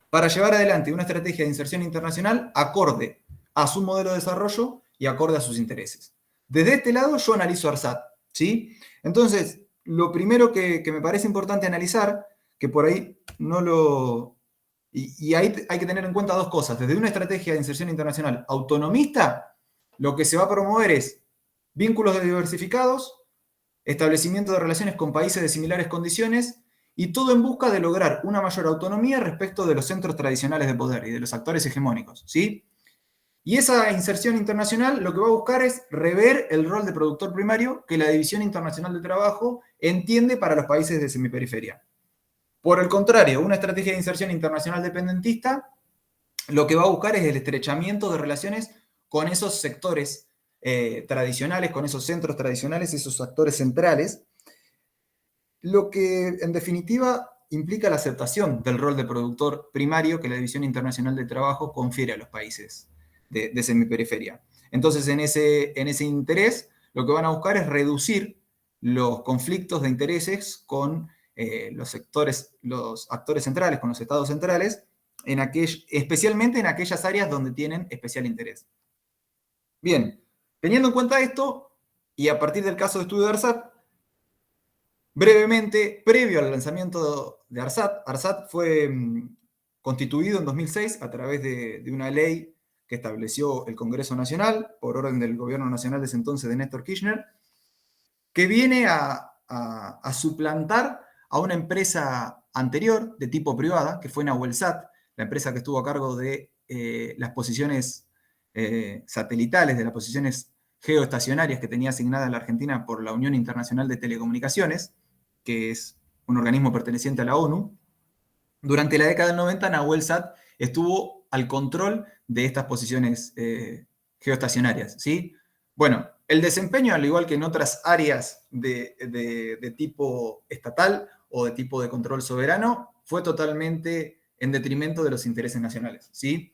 para llevar adelante una estrategia de inserción internacional acorde a su modelo de desarrollo y acorde a sus intereses. Desde este lado yo analizo ARSAT, ¿sí? Entonces, lo primero que me parece importante analizar, que por ahí no lo... Y ahí hay que tener en cuenta dos cosas. Desde una estrategia de inserción internacional autonomista, lo que se va a promover es vínculos diversificados, establecimiento de relaciones con países de similares condiciones, y todo en busca de lograr una mayor autonomía respecto de los centros tradicionales de poder y de los actores hegemónicos, ¿sí? Y esa inserción internacional lo que va a buscar es rever el rol de productor primario que la División Internacional de Trabajo entiende para los países de semiperiferia. Por el contrario, una estrategia de inserción internacional dependentista lo que va a buscar es el estrechamiento de relaciones con esos sectores tradicionales, con esos centros tradicionales, esos actores centrales, lo que en definitiva implica la aceptación del rol de productor primario que la División Internacional de Trabajo confiere a los países de semiperiferia. Entonces, en ese interés, lo que van a buscar es reducir los conflictos de intereses con los actores centrales, con los estados centrales, especialmente en aquellas áreas donde tienen especial interés. Bien, teniendo en cuenta esto, y a partir del caso de estudio de ARSAT, brevemente, previo al lanzamiento de ARSAT, ARSAT fue constituido en 2006 a través de una ley que estableció el Congreso Nacional, por orden del gobierno nacional de ese entonces de Néstor Kirchner, que viene a suplantar a una empresa anterior de tipo privada, que fue Nahuelsat, la empresa que estuvo a cargo de las posiciones satelitales, de las posiciones geoestacionarias que tenía asignada la Argentina por la Unión Internacional de Telecomunicaciones, que es un organismo perteneciente a la ONU. Durante la década del 90, Nahuelsat estuvo al control de estas posiciones geoestacionarias, ¿sí? Bueno, el desempeño, al igual que en otras áreas de tipo estatal o de tipo de control soberano, fue totalmente en detrimento de los intereses nacionales, ¿sí?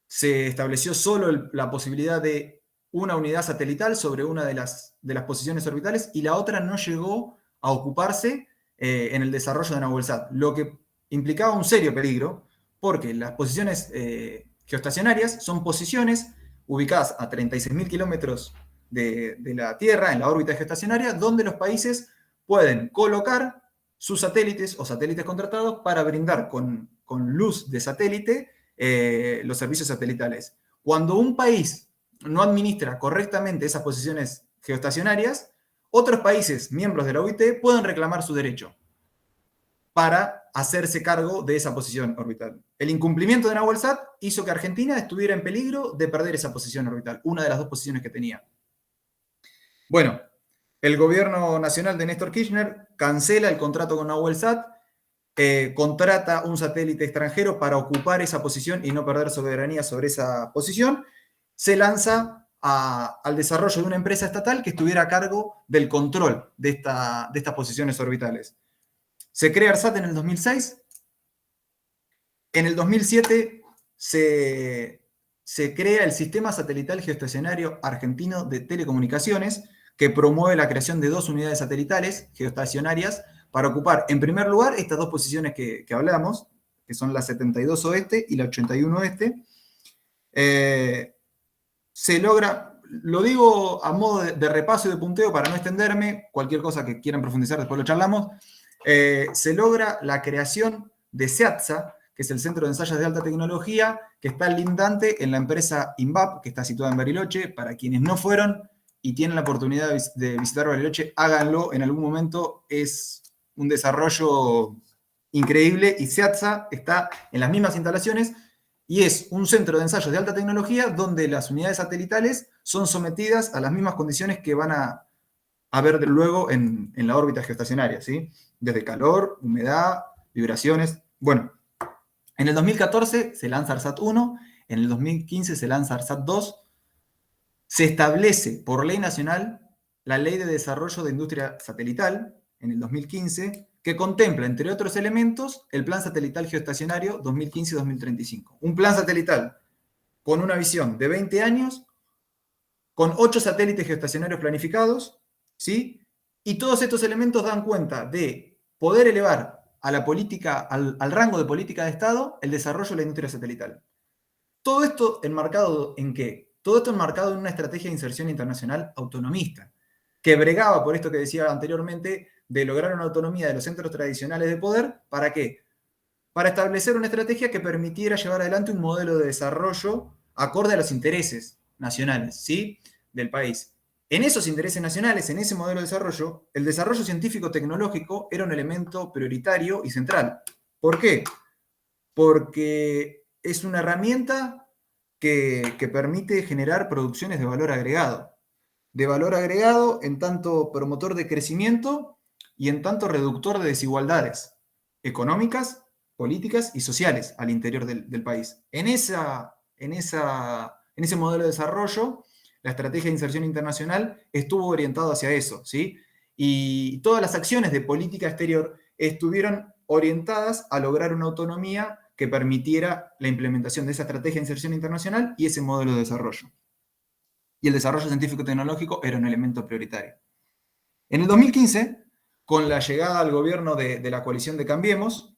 Se estableció solo la posibilidad de una unidad satelital sobre una de las posiciones orbitales y la otra no llegó a ocuparse en el desarrollo de Nahuelsat, lo que implicaba un serio peligro, porque las posiciones geoestacionarias son posiciones ubicadas a 36.000 kilómetros de la Tierra, en la órbita geoestacionaria, donde los países pueden colocar sus satélites o satélites contratados para brindar con luz de satélite los servicios satelitales. Cuando un país no administra correctamente esas posiciones geoestacionarias, otros países, miembros de la OIT, pueden reclamar su derecho para hacerse cargo de esa posición orbital. El incumplimiento de Nahuelsat hizo que Argentina estuviera en peligro de perder esa posición orbital, una de las dos posiciones que tenía. Bueno, el gobierno nacional de Néstor Kirchner cancela el contrato con Nahuelsat, contrata un satélite extranjero para ocupar esa posición y no perder soberanía sobre esa posición, se lanza al desarrollo de una empresa estatal que estuviera a cargo del control de estas posiciones orbitales. Se crea ARSAT en el 2006. En el 2007 se crea el Sistema Satelital Geoestacionario Argentino de Telecomunicaciones, que promueve la creación de 2 unidades satelitales geoestacionarias para ocupar, en primer lugar, estas 2 posiciones que hablamos, que son la 72 oeste y la 81 oeste. Se logra, lo digo a modo de repaso y de punteo para no extenderme, cualquier cosa que quieran profundizar después lo charlamos. Se logra la creación de CEATSA, que es el Centro de Ensayos de Alta Tecnología, que está lindante en la empresa INVAP, que está situada en Bariloche. Para quienes no fueron y tienen la oportunidad de visitar Bariloche, háganlo en algún momento, es un desarrollo increíble, y CEATSA está en las mismas instalaciones, y es un centro de ensayos de alta tecnología donde las unidades satelitales son sometidas a las mismas condiciones que van a ver luego en la órbita geoestacionaria, ¿sí? Desde calor, humedad, vibraciones. Bueno, en el 2014 se lanza ARSAT 1, en el 2015 se lanza ARSAT 2, se establece por ley nacional la Ley de Desarrollo de Industria Satelital, en el 2015, que contempla, entre otros elementos, el Plan Satelital Geoestacionario 2015-2035. Un plan satelital con una visión de 20 años, con 8 satélites geoestacionarios planificados, ¿sí? Y todos estos elementos dan cuenta de poder elevar a la política, al rango de política de Estado, el desarrollo de la industria satelital. Todo esto enmarcado ¿en qué? Todo esto enmarcado en una estrategia de inserción internacional autonomista, que bregaba por esto que decía anteriormente, de lograr una autonomía de los centros tradicionales de poder. ¿Para qué? Para establecer una estrategia que permitiera llevar adelante un modelo de desarrollo acorde a los intereses nacionales, ¿sí?, del país. En esos intereses nacionales, en ese modelo de desarrollo, el desarrollo científico-tecnológico era un elemento prioritario y central. ¿Por qué? Porque es una herramienta que permite generar producciones de valor agregado. De valor agregado en tanto promotor de crecimiento y en tanto reductor de desigualdades económicas, políticas y sociales al interior del país. En ese modelo de desarrollo, la estrategia de inserción internacional estuvo orientada hacia eso, ¿sí? Y todas las acciones de política exterior estuvieron orientadas a lograr una autonomía que permitiera la implementación de esa estrategia de inserción internacional y ese modelo de desarrollo. Y el desarrollo científico-tecnológico era un elemento prioritario. En el 2015, con la llegada al gobierno de la coalición de Cambiemos,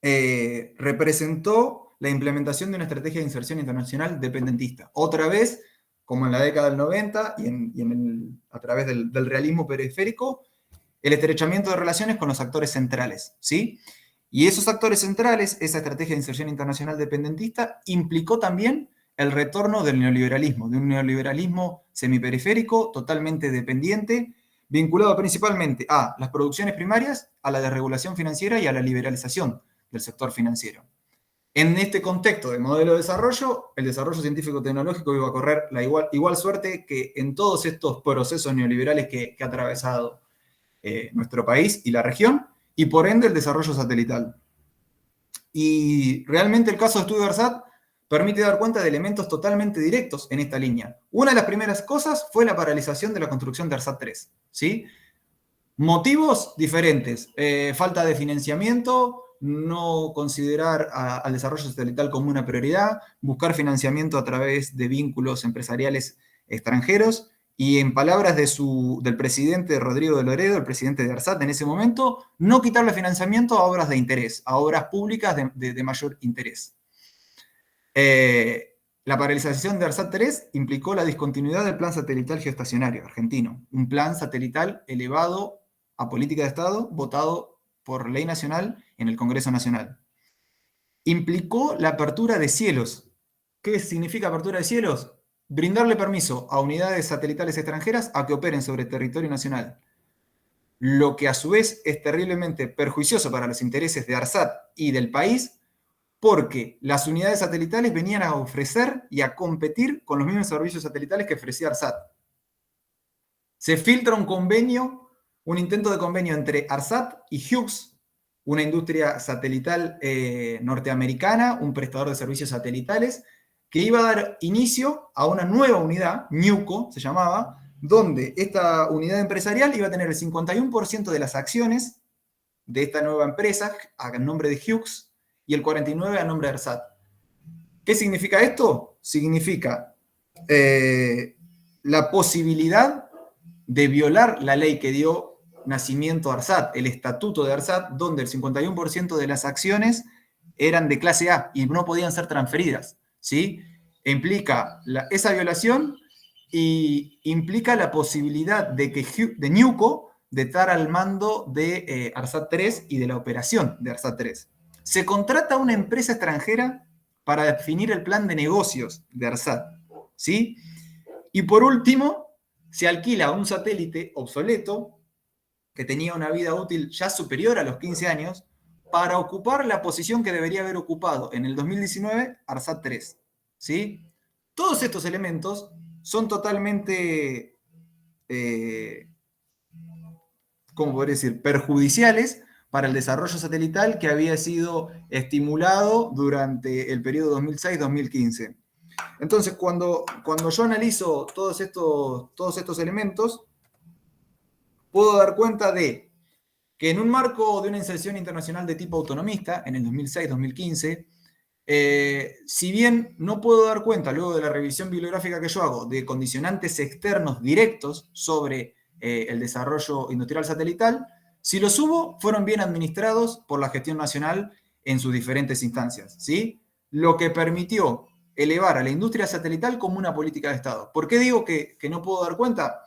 representó la implementación de una estrategia de inserción internacional dependentista. Otra vez, como en la década del 90 a través del realismo periférico, el estrechamiento de relaciones con los actores centrales, ¿sí? Y esos actores centrales, esa estrategia de inserción internacional dependentista, implicó también el retorno del neoliberalismo, de un neoliberalismo semiperiférico, totalmente dependiente, vinculado principalmente a las producciones primarias, a la desregulación financiera y a la liberalización del sector financiero. En este contexto de modelo de desarrollo, el desarrollo científico-tecnológico iba a correr la igual suerte que en todos estos procesos neoliberales que ha atravesado nuestro país y la región, y por ende el desarrollo satelital. Y realmente el caso de estudio de ARSAT permite dar cuenta de elementos totalmente directos en esta línea. Una de las primeras cosas fue la paralización de la construcción de ARSAT 3, ¿sí? Motivos diferentes, falta de financiamiento, no considerar al desarrollo satelital como una prioridad, buscar financiamiento a través de vínculos empresariales extranjeros, y en palabras del presidente Rodrigo de Loredo, el presidente de ARSAT en ese momento, no quitarle financiamiento a obras de interés, a obras públicas de mayor interés. La paralización de ARSAT 3 implicó la discontinuidad del plan satelital geoestacionario argentino, un plan satelital elevado a política de Estado, votado por ley nacional en el Congreso Nacional. Implicó la apertura de cielos. ¿Qué significa apertura de cielos? Brindarle permiso a unidades satelitales extranjeras a que operen sobre territorio nacional, lo que a su vez es terriblemente perjuicioso para los intereses de ARSAT y del país, porque las unidades satelitales venían a ofrecer y a competir con los mismos servicios satelitales que ofrecía ARSAT. Se filtra un convenio, un intento de convenio entre ARSAT y Hughes, una industria satelital norteamericana, un prestador de servicios satelitales, que iba a dar inicio a una nueva unidad, NewCo se llamaba, donde esta unidad empresarial iba a tener el 51% de las acciones de esta nueva empresa a nombre de Hughes y el 49% a nombre de ARSAT. ¿Qué significa esto? Significa la posibilidad de violar la ley que dio nacimiento a ARSAT, el estatuto de ARSAT, donde el 51% de las acciones eran de clase A y no podían ser transferidas, ¿sí? Implica esa violación y implica la posibilidad de NewCo de estar al mando de ARSAT 3 y de la operación de ARSAT 3. Se contrata a una empresa extranjera para definir el plan de negocios de ARSAT, ¿sí? Y por último, se alquila un satélite obsoleto que tenía una vida útil ya superior a los 15 años para ocupar la posición que debería haber ocupado en el 2019 ARSAT 3, ¿sí? Todos estos elementos son totalmente, ¿cómo podría decir?, perjudiciales para el desarrollo satelital que había sido estimulado durante el periodo 2006-2015. Entonces, cuando yo analizo todos estos elementos, puedo dar cuenta de que en un marco de una inserción internacional de tipo autonomista, en el 2006-2015, si bien no puedo dar cuenta, luego de la revisión bibliográfica que yo hago, de condicionantes externos directos sobre el desarrollo industrial satelital, si los hubo, fueron bien administrados por la gestión nacional en sus diferentes instancias, ¿sí? Lo que permitió elevar a la industria satelital como una política de Estado. ¿Por qué digo que no puedo dar cuenta?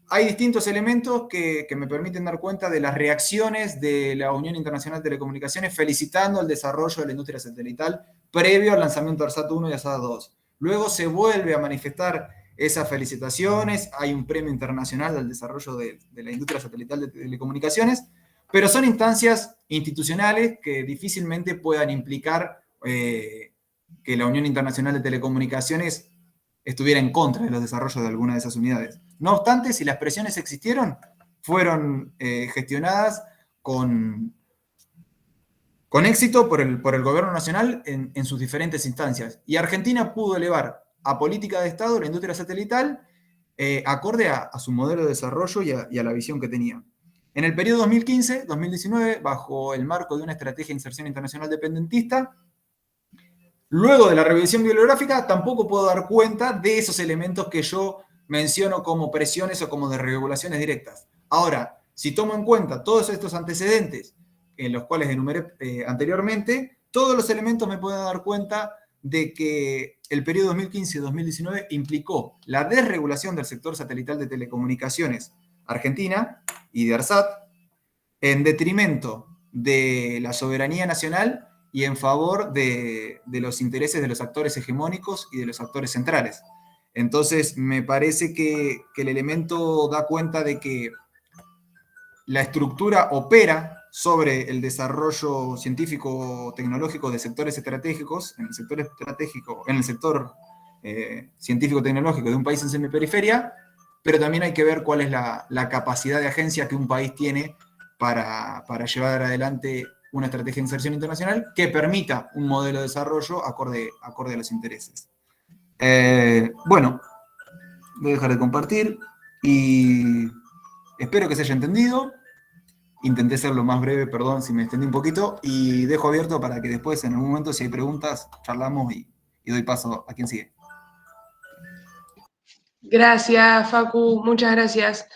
Hay distintos elementos que me permiten dar cuenta de las reacciones de la Unión Internacional de Telecomunicaciones felicitando el desarrollo de la industria satelital previo al lanzamiento de ARSAT 1 y ARSAT 2. Luego se vuelve a manifestar esas felicitaciones, hay un premio internacional al desarrollo de la industria satelital de telecomunicaciones, pero son instancias institucionales que difícilmente puedan implicar que la Unión Internacional de Telecomunicaciones estuviera en contra de los desarrollos de alguna de esas unidades. No obstante, si las presiones existieron, fueron gestionadas con éxito por el gobierno nacional en sus diferentes instancias. Y Argentina pudo elevar a política de Estado la industria satelital acorde a su modelo de desarrollo y a la visión que tenía. En el periodo 2015-2019, bajo el marco de una estrategia de inserción internacional dependentista, luego de la revisión bibliográfica, tampoco puedo dar cuenta de esos elementos que yo menciono como presiones o como desregulaciones directas. Ahora, si tomo en cuenta todos estos antecedentes en los cuales enumeré anteriormente, todos los elementos me pueden dar cuenta de que el periodo 2015-2019 implicó la desregulación del sector satelital de telecomunicaciones argentina y de ARSAT en detrimento de la soberanía nacional y en favor de los intereses de los actores hegemónicos y de los actores centrales. Entonces, me parece que el elemento da cuenta de que la estructura opera sobre el desarrollo científico-tecnológico de sectores estratégicos, en el sector científico-tecnológico de un país en semiperiferia, pero también hay que ver cuál es la capacidad de agencia que un país tiene para llevar adelante una estrategia de inserción internacional que permita un modelo de desarrollo acorde a los intereses. Bueno, voy a dejar de compartir y espero que se haya entendido. Intenté ser lo más breve, perdón si me extendí un poquito, y dejo abierto para que después, en algún momento, si hay preguntas, charlamos y doy paso a quien sigue. Gracias, Facu, muchas gracias.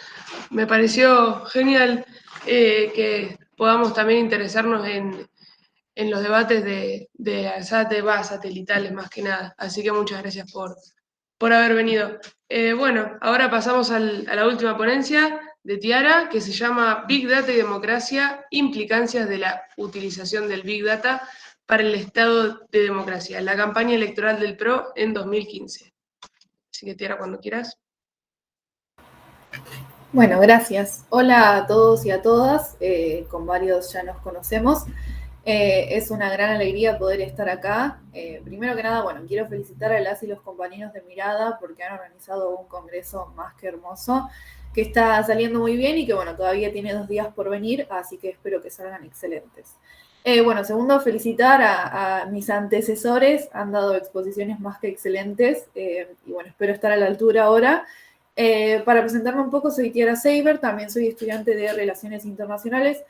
Me pareció genial que podamos también interesarnos en los debates de ALSAT, satelitales más que nada. Así que muchas gracias por haber venido. Bueno, ahora pasamos a la última ponencia de Tiara, que se llama Big Data y Democracia, implicancias de la utilización del Big Data para el Estado de Democracia, la campaña electoral del PRO en 2015. Así que Tiara, cuando quieras. Bueno, gracias. Hola a todos y a todas, con varios ya nos conocemos. Es una gran alegría poder estar acá. Primero que nada, bueno, quiero felicitar a las y los compañeros de Mirada porque han organizado un congreso más que hermoso, que está saliendo muy bien y que, bueno, todavía tiene 2 días por venir, así que espero que salgan excelentes. Bueno, segundo, felicitar a mis antecesores, han dado exposiciones más que excelentes y, bueno, espero estar a la altura ahora. Para presentarme un poco, soy Tiara Seiber, también soy estudiante de Relaciones Internacionales.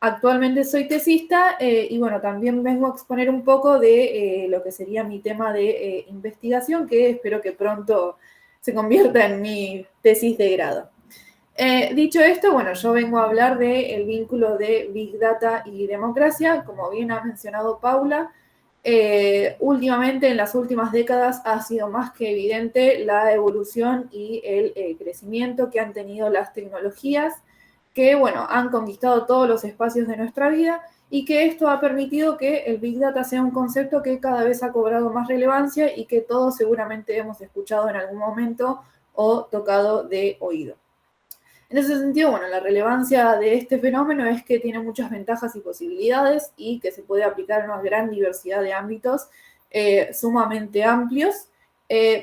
Actualmente soy tesista y bueno, también vengo a exponer un poco de lo que sería mi tema de investigación, que espero que pronto se convierta en mi tesis de grado. Dicho esto, bueno, yo vengo a hablar del vínculo de Big Data y democracia, como bien ha mencionado Paula. Últimamente, en las últimas décadas, ha sido más que evidente la evolución y el crecimiento que han tenido las tecnologías, que, bueno, han conquistado todos los espacios de nuestra vida y que esto ha permitido que el Big Data sea un concepto que cada vez ha cobrado más relevancia y que todos seguramente hemos escuchado en algún momento o tocado de oído. En ese sentido, bueno, la relevancia de este fenómeno es que tiene muchas ventajas y posibilidades y que se puede aplicar en una gran diversidad de ámbitos sumamente amplios,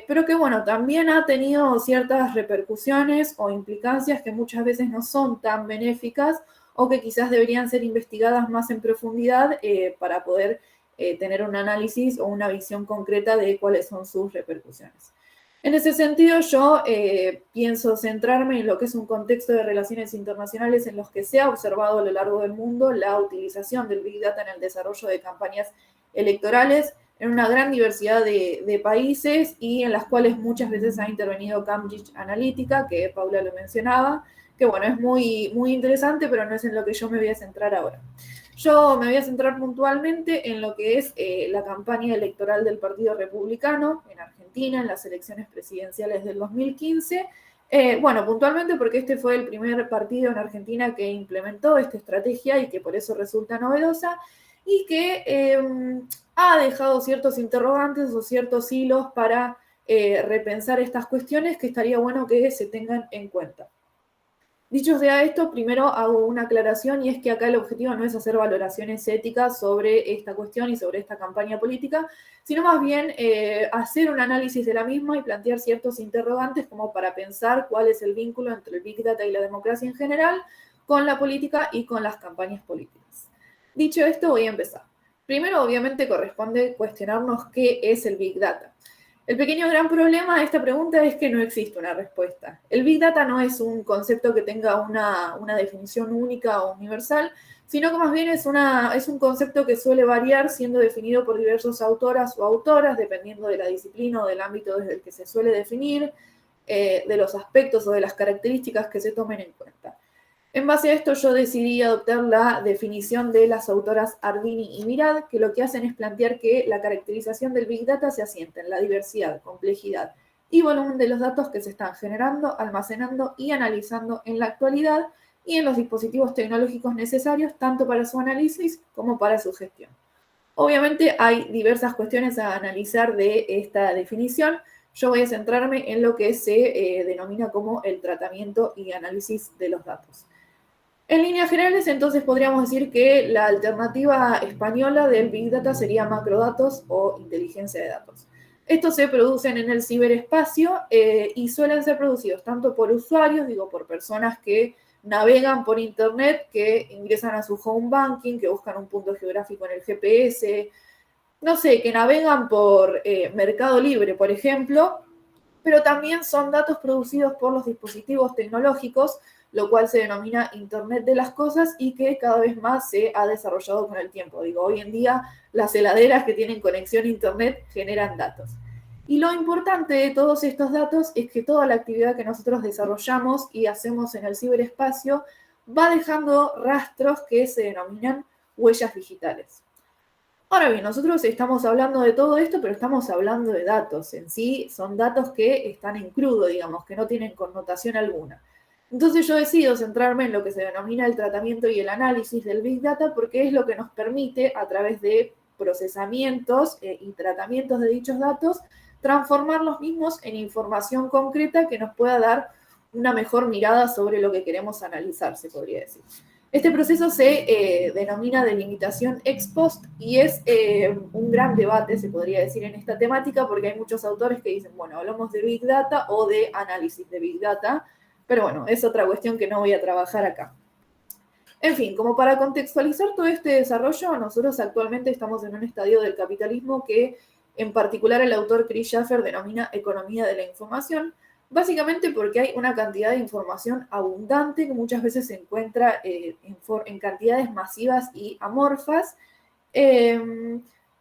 pero que, bueno, también ha tenido ciertas repercusiones o implicancias que muchas veces no son tan benéficas o que quizás deberían ser investigadas más en profundidad para poder tener un análisis o una visión concreta de cuáles son sus repercusiones. En ese sentido, yo pienso centrarme en lo que es un contexto de relaciones internacionales en los que se ha observado a lo largo del mundo la utilización del Big Data en el desarrollo de campañas electorales en una gran diversidad de países y en las cuales muchas veces ha intervenido Cambridge Analytica, que Paula lo mencionaba, que bueno, es muy, muy interesante, pero no es en lo que yo me voy a centrar ahora. Yo me voy a centrar puntualmente en lo que es la campaña electoral del Partido Republicano en Argentina, en las elecciones presidenciales del 2015. Bueno, puntualmente porque este fue el primer partido en Argentina que implementó esta estrategia y que por eso resulta novedosa y que ha dejado ciertos interrogantes o ciertos hilos para repensar estas cuestiones que estaría bueno que se tengan en cuenta. Dicho sea esto, primero hago una aclaración y es que acá el objetivo no es hacer valoraciones éticas sobre esta cuestión y sobre esta campaña política, sino más bien hacer un análisis de la misma y plantear ciertos interrogantes como para pensar cuál es el vínculo entre el Big Data y la democracia en general con la política y con las campañas políticas. Dicho esto, voy a empezar. Primero, obviamente, corresponde cuestionarnos qué es el Big Data. El pequeño gran problema de esta pregunta es que no existe una respuesta. El Big Data no es un concepto que tenga una definición única o universal, sino que más bien es un concepto que suele variar siendo definido por diversas autoras o autoras, dependiendo de la disciplina o del ámbito desde el que se suele definir, de los aspectos o de las características que se tomen en cuenta. En base a esto, yo decidí adoptar la definición de las autoras Ardini y Mirad, que lo que hacen es plantear que la caracterización del Big Data se asienta en la diversidad, complejidad y volumen de los datos que se están generando, almacenando y analizando en la actualidad y en los dispositivos tecnológicos necesarios tanto para su análisis como para su gestión. Obviamente hay diversas cuestiones a analizar de esta definición. Yo voy a centrarme en lo que se denomina como el tratamiento y análisis de los datos. En líneas generales, entonces podríamos decir que la alternativa española del Big Data sería macrodatos o inteligencia de datos. Estos se producen en el ciberespacio y suelen ser producidos tanto por usuarios, digo, por personas que navegan por internet, que ingresan a su home banking, que buscan un punto geográfico en el GPS, no sé, que navegan por Mercado Libre, por ejemplo, pero también son datos producidos por los dispositivos tecnológicos, lo cual se denomina Internet de las Cosas y que cada vez más se ha desarrollado con el tiempo. Digo, hoy en día las heladeras que tienen conexión a Internet generan datos. Y lo importante de todos estos datos es que toda la actividad que nosotros desarrollamos y hacemos en el ciberespacio va dejando rastros que se denominan huellas digitales. Ahora bien, nosotros estamos hablando de todo esto, pero estamos hablando de datos. En sí, son datos que están en crudo, digamos, que no tienen connotación alguna. Entonces yo decido centrarme en lo que se denomina el tratamiento y el análisis del Big Data porque es lo que nos permite, a través de procesamientos y tratamientos de dichos datos, transformar los mismos en información concreta que nos pueda dar una mejor mirada sobre lo que queremos analizar, se podría decir. Este proceso se denomina delimitación ex post y es un gran debate, se podría decir, en esta temática porque hay muchos autores que dicen, bueno, hablamos de Big Data o de análisis de Big Data, pero bueno, es otra cuestión que no voy a trabajar acá. En fin, como para contextualizar todo este desarrollo, nosotros actualmente estamos en un estadio del capitalismo que en particular el autor Chris Shaffer denomina economía de la información, básicamente porque hay una cantidad de información abundante que muchas veces se encuentra en cantidades masivas y amorfas,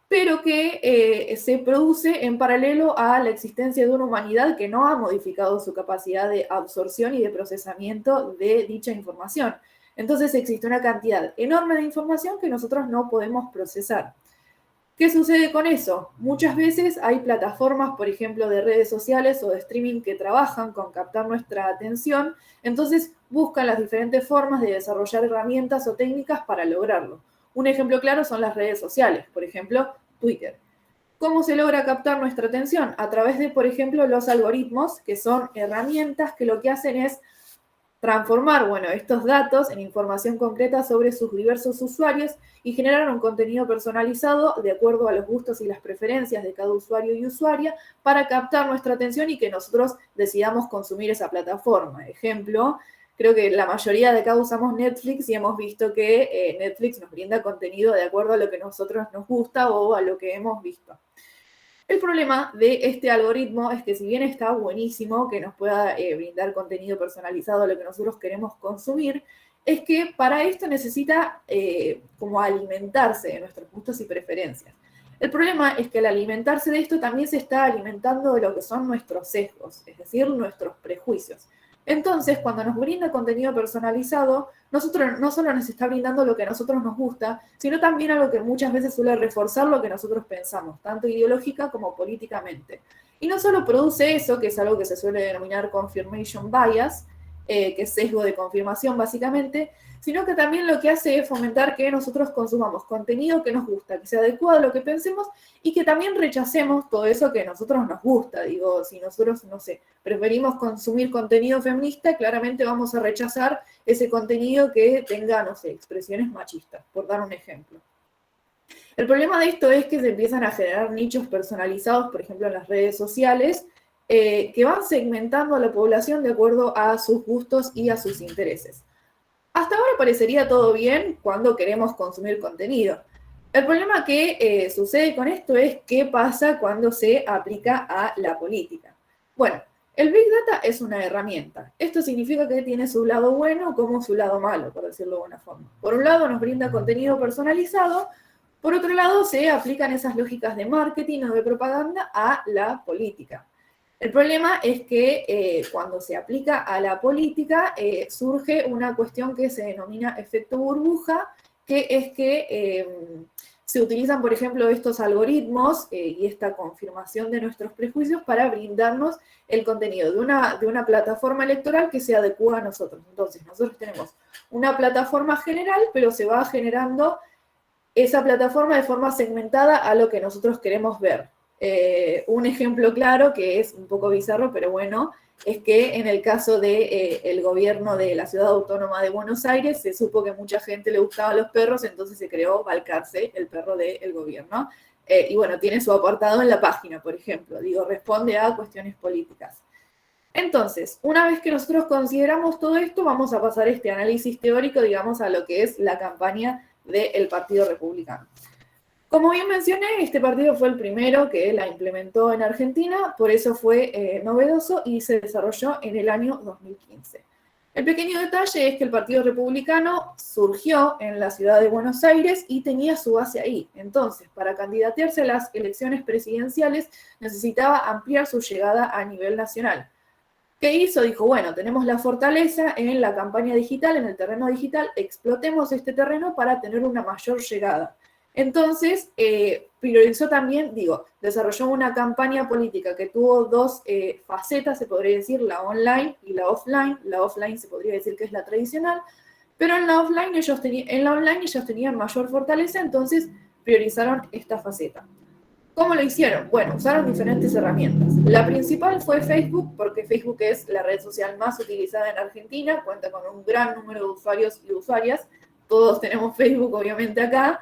pero que se produce en paralelo a la existencia de una humanidad que no ha modificado su capacidad de absorción y de procesamiento de dicha información. Entonces existe una cantidad enorme de información que nosotros no podemos procesar. ¿Qué sucede con eso? Muchas veces hay plataformas, por ejemplo, de redes sociales o de streaming que trabajan con captar nuestra atención, entonces buscan las diferentes formas de desarrollar herramientas o técnicas para lograrlo. Un ejemplo claro son las redes sociales, por ejemplo, Twitter. ¿Cómo se logra captar nuestra atención? A través de, por ejemplo, los algoritmos, que son herramientas que lo que hacen es transformar, estos datos en información concreta sobre sus diversos usuarios y generar un contenido personalizado de acuerdo a los gustos y las preferencias de cada usuario y usuaria para captar nuestra atención y que nosotros decidamos consumir esa plataforma. Ejemplo, creo que la mayoría de acá usamos Netflix y hemos visto que Netflix nos brinda contenido de acuerdo a lo que a nosotros nos gusta o a lo que hemos visto. El problema de este algoritmo es que si bien está buenísimo que nos pueda brindar contenido personalizado a lo que nosotros queremos consumir, es que para esto necesita como alimentarse de nuestros gustos y preferencias. El problema es que al alimentarse de esto también se está alimentando de lo que son nuestros sesgos, es decir, nuestros prejuicios. Entonces, cuando nos brinda contenido personalizado, nosotros no solo nos está brindando lo que a nosotros nos gusta, sino también algo que muchas veces suele reforzar lo que nosotros pensamos, tanto ideológica como políticamente. Y no solo produce eso, que es algo que se suele denominar confirmation bias, que es sesgo de confirmación básicamente, sino que también lo que hace es fomentar que nosotros consumamos contenido que nos gusta, que se adecua a lo que pensemos y que también rechacemos todo eso que a nosotros nos gusta. Digo, si nosotros, preferimos consumir contenido feminista, claramente vamos a rechazar ese contenido que tenga, expresiones machistas, por dar un ejemplo. El problema de esto es que se empiezan a generar nichos personalizados, por ejemplo, en las redes sociales, que van segmentando a la población de acuerdo a sus gustos y a sus intereses. Hasta ahora parecería todo bien cuando queremos consumir contenido. El problema que sucede con esto es qué pasa cuando se aplica a la política. Bueno, el Big Data es una herramienta. Esto significa que tiene su lado bueno como su lado malo, por decirlo de alguna forma. Por un lado nos brinda contenido personalizado, por otro lado se aplican esas lógicas de marketing o de propaganda a la política. El problema es que cuando se aplica a la política surge una cuestión que se denomina efecto burbuja, que es que se utilizan, por ejemplo, estos algoritmos y esta confirmación de nuestros prejuicios para brindarnos el contenido de una plataforma electoral que se adecua a nosotros. Entonces, nosotros tenemos una plataforma general, pero se va generando esa plataforma de forma segmentada a lo que nosotros queremos ver. Un ejemplo claro, que es un poco bizarro, pero bueno, es que en el caso del gobierno de la Ciudad Autónoma de Buenos Aires, se supo que mucha gente le gustaban los perros, entonces se creó Balcarce, el perro del gobierno. Y bueno, tiene su apartado en la página, por ejemplo. Digo, responde a cuestiones políticas. Entonces, una vez que nosotros consideramos todo esto, vamos a pasar este análisis teórico, digamos, a lo que es la campaña del Partido Republicano. Como bien mencioné, este partido fue el primero que la implementó en Argentina, por eso fue novedoso y se desarrolló en el año 2015. El pequeño detalle es que el Partido Republicano surgió en la ciudad de Buenos Aires y tenía su base ahí. Entonces, para candidatearse a las elecciones presidenciales, necesitaba ampliar su llegada a nivel nacional. ¿Qué hizo? Dijo, bueno, tenemos la fortaleza en la campaña digital, en el terreno digital, explotemos este terreno para tener una mayor llegada. Entonces, priorizó también, desarrolló una campaña política que tuvo dos facetas, se podría decir, la online y la offline. La offline se podría decir que es la tradicional, pero en la online ellos tenían mayor fortaleza, entonces priorizaron esta faceta. ¿Cómo lo hicieron? Bueno, usaron diferentes herramientas. La principal fue Facebook, porque Facebook es la red social más utilizada en Argentina, cuenta con un gran número de usuarios y usuarias. Todos tenemos Facebook, obviamente, acá.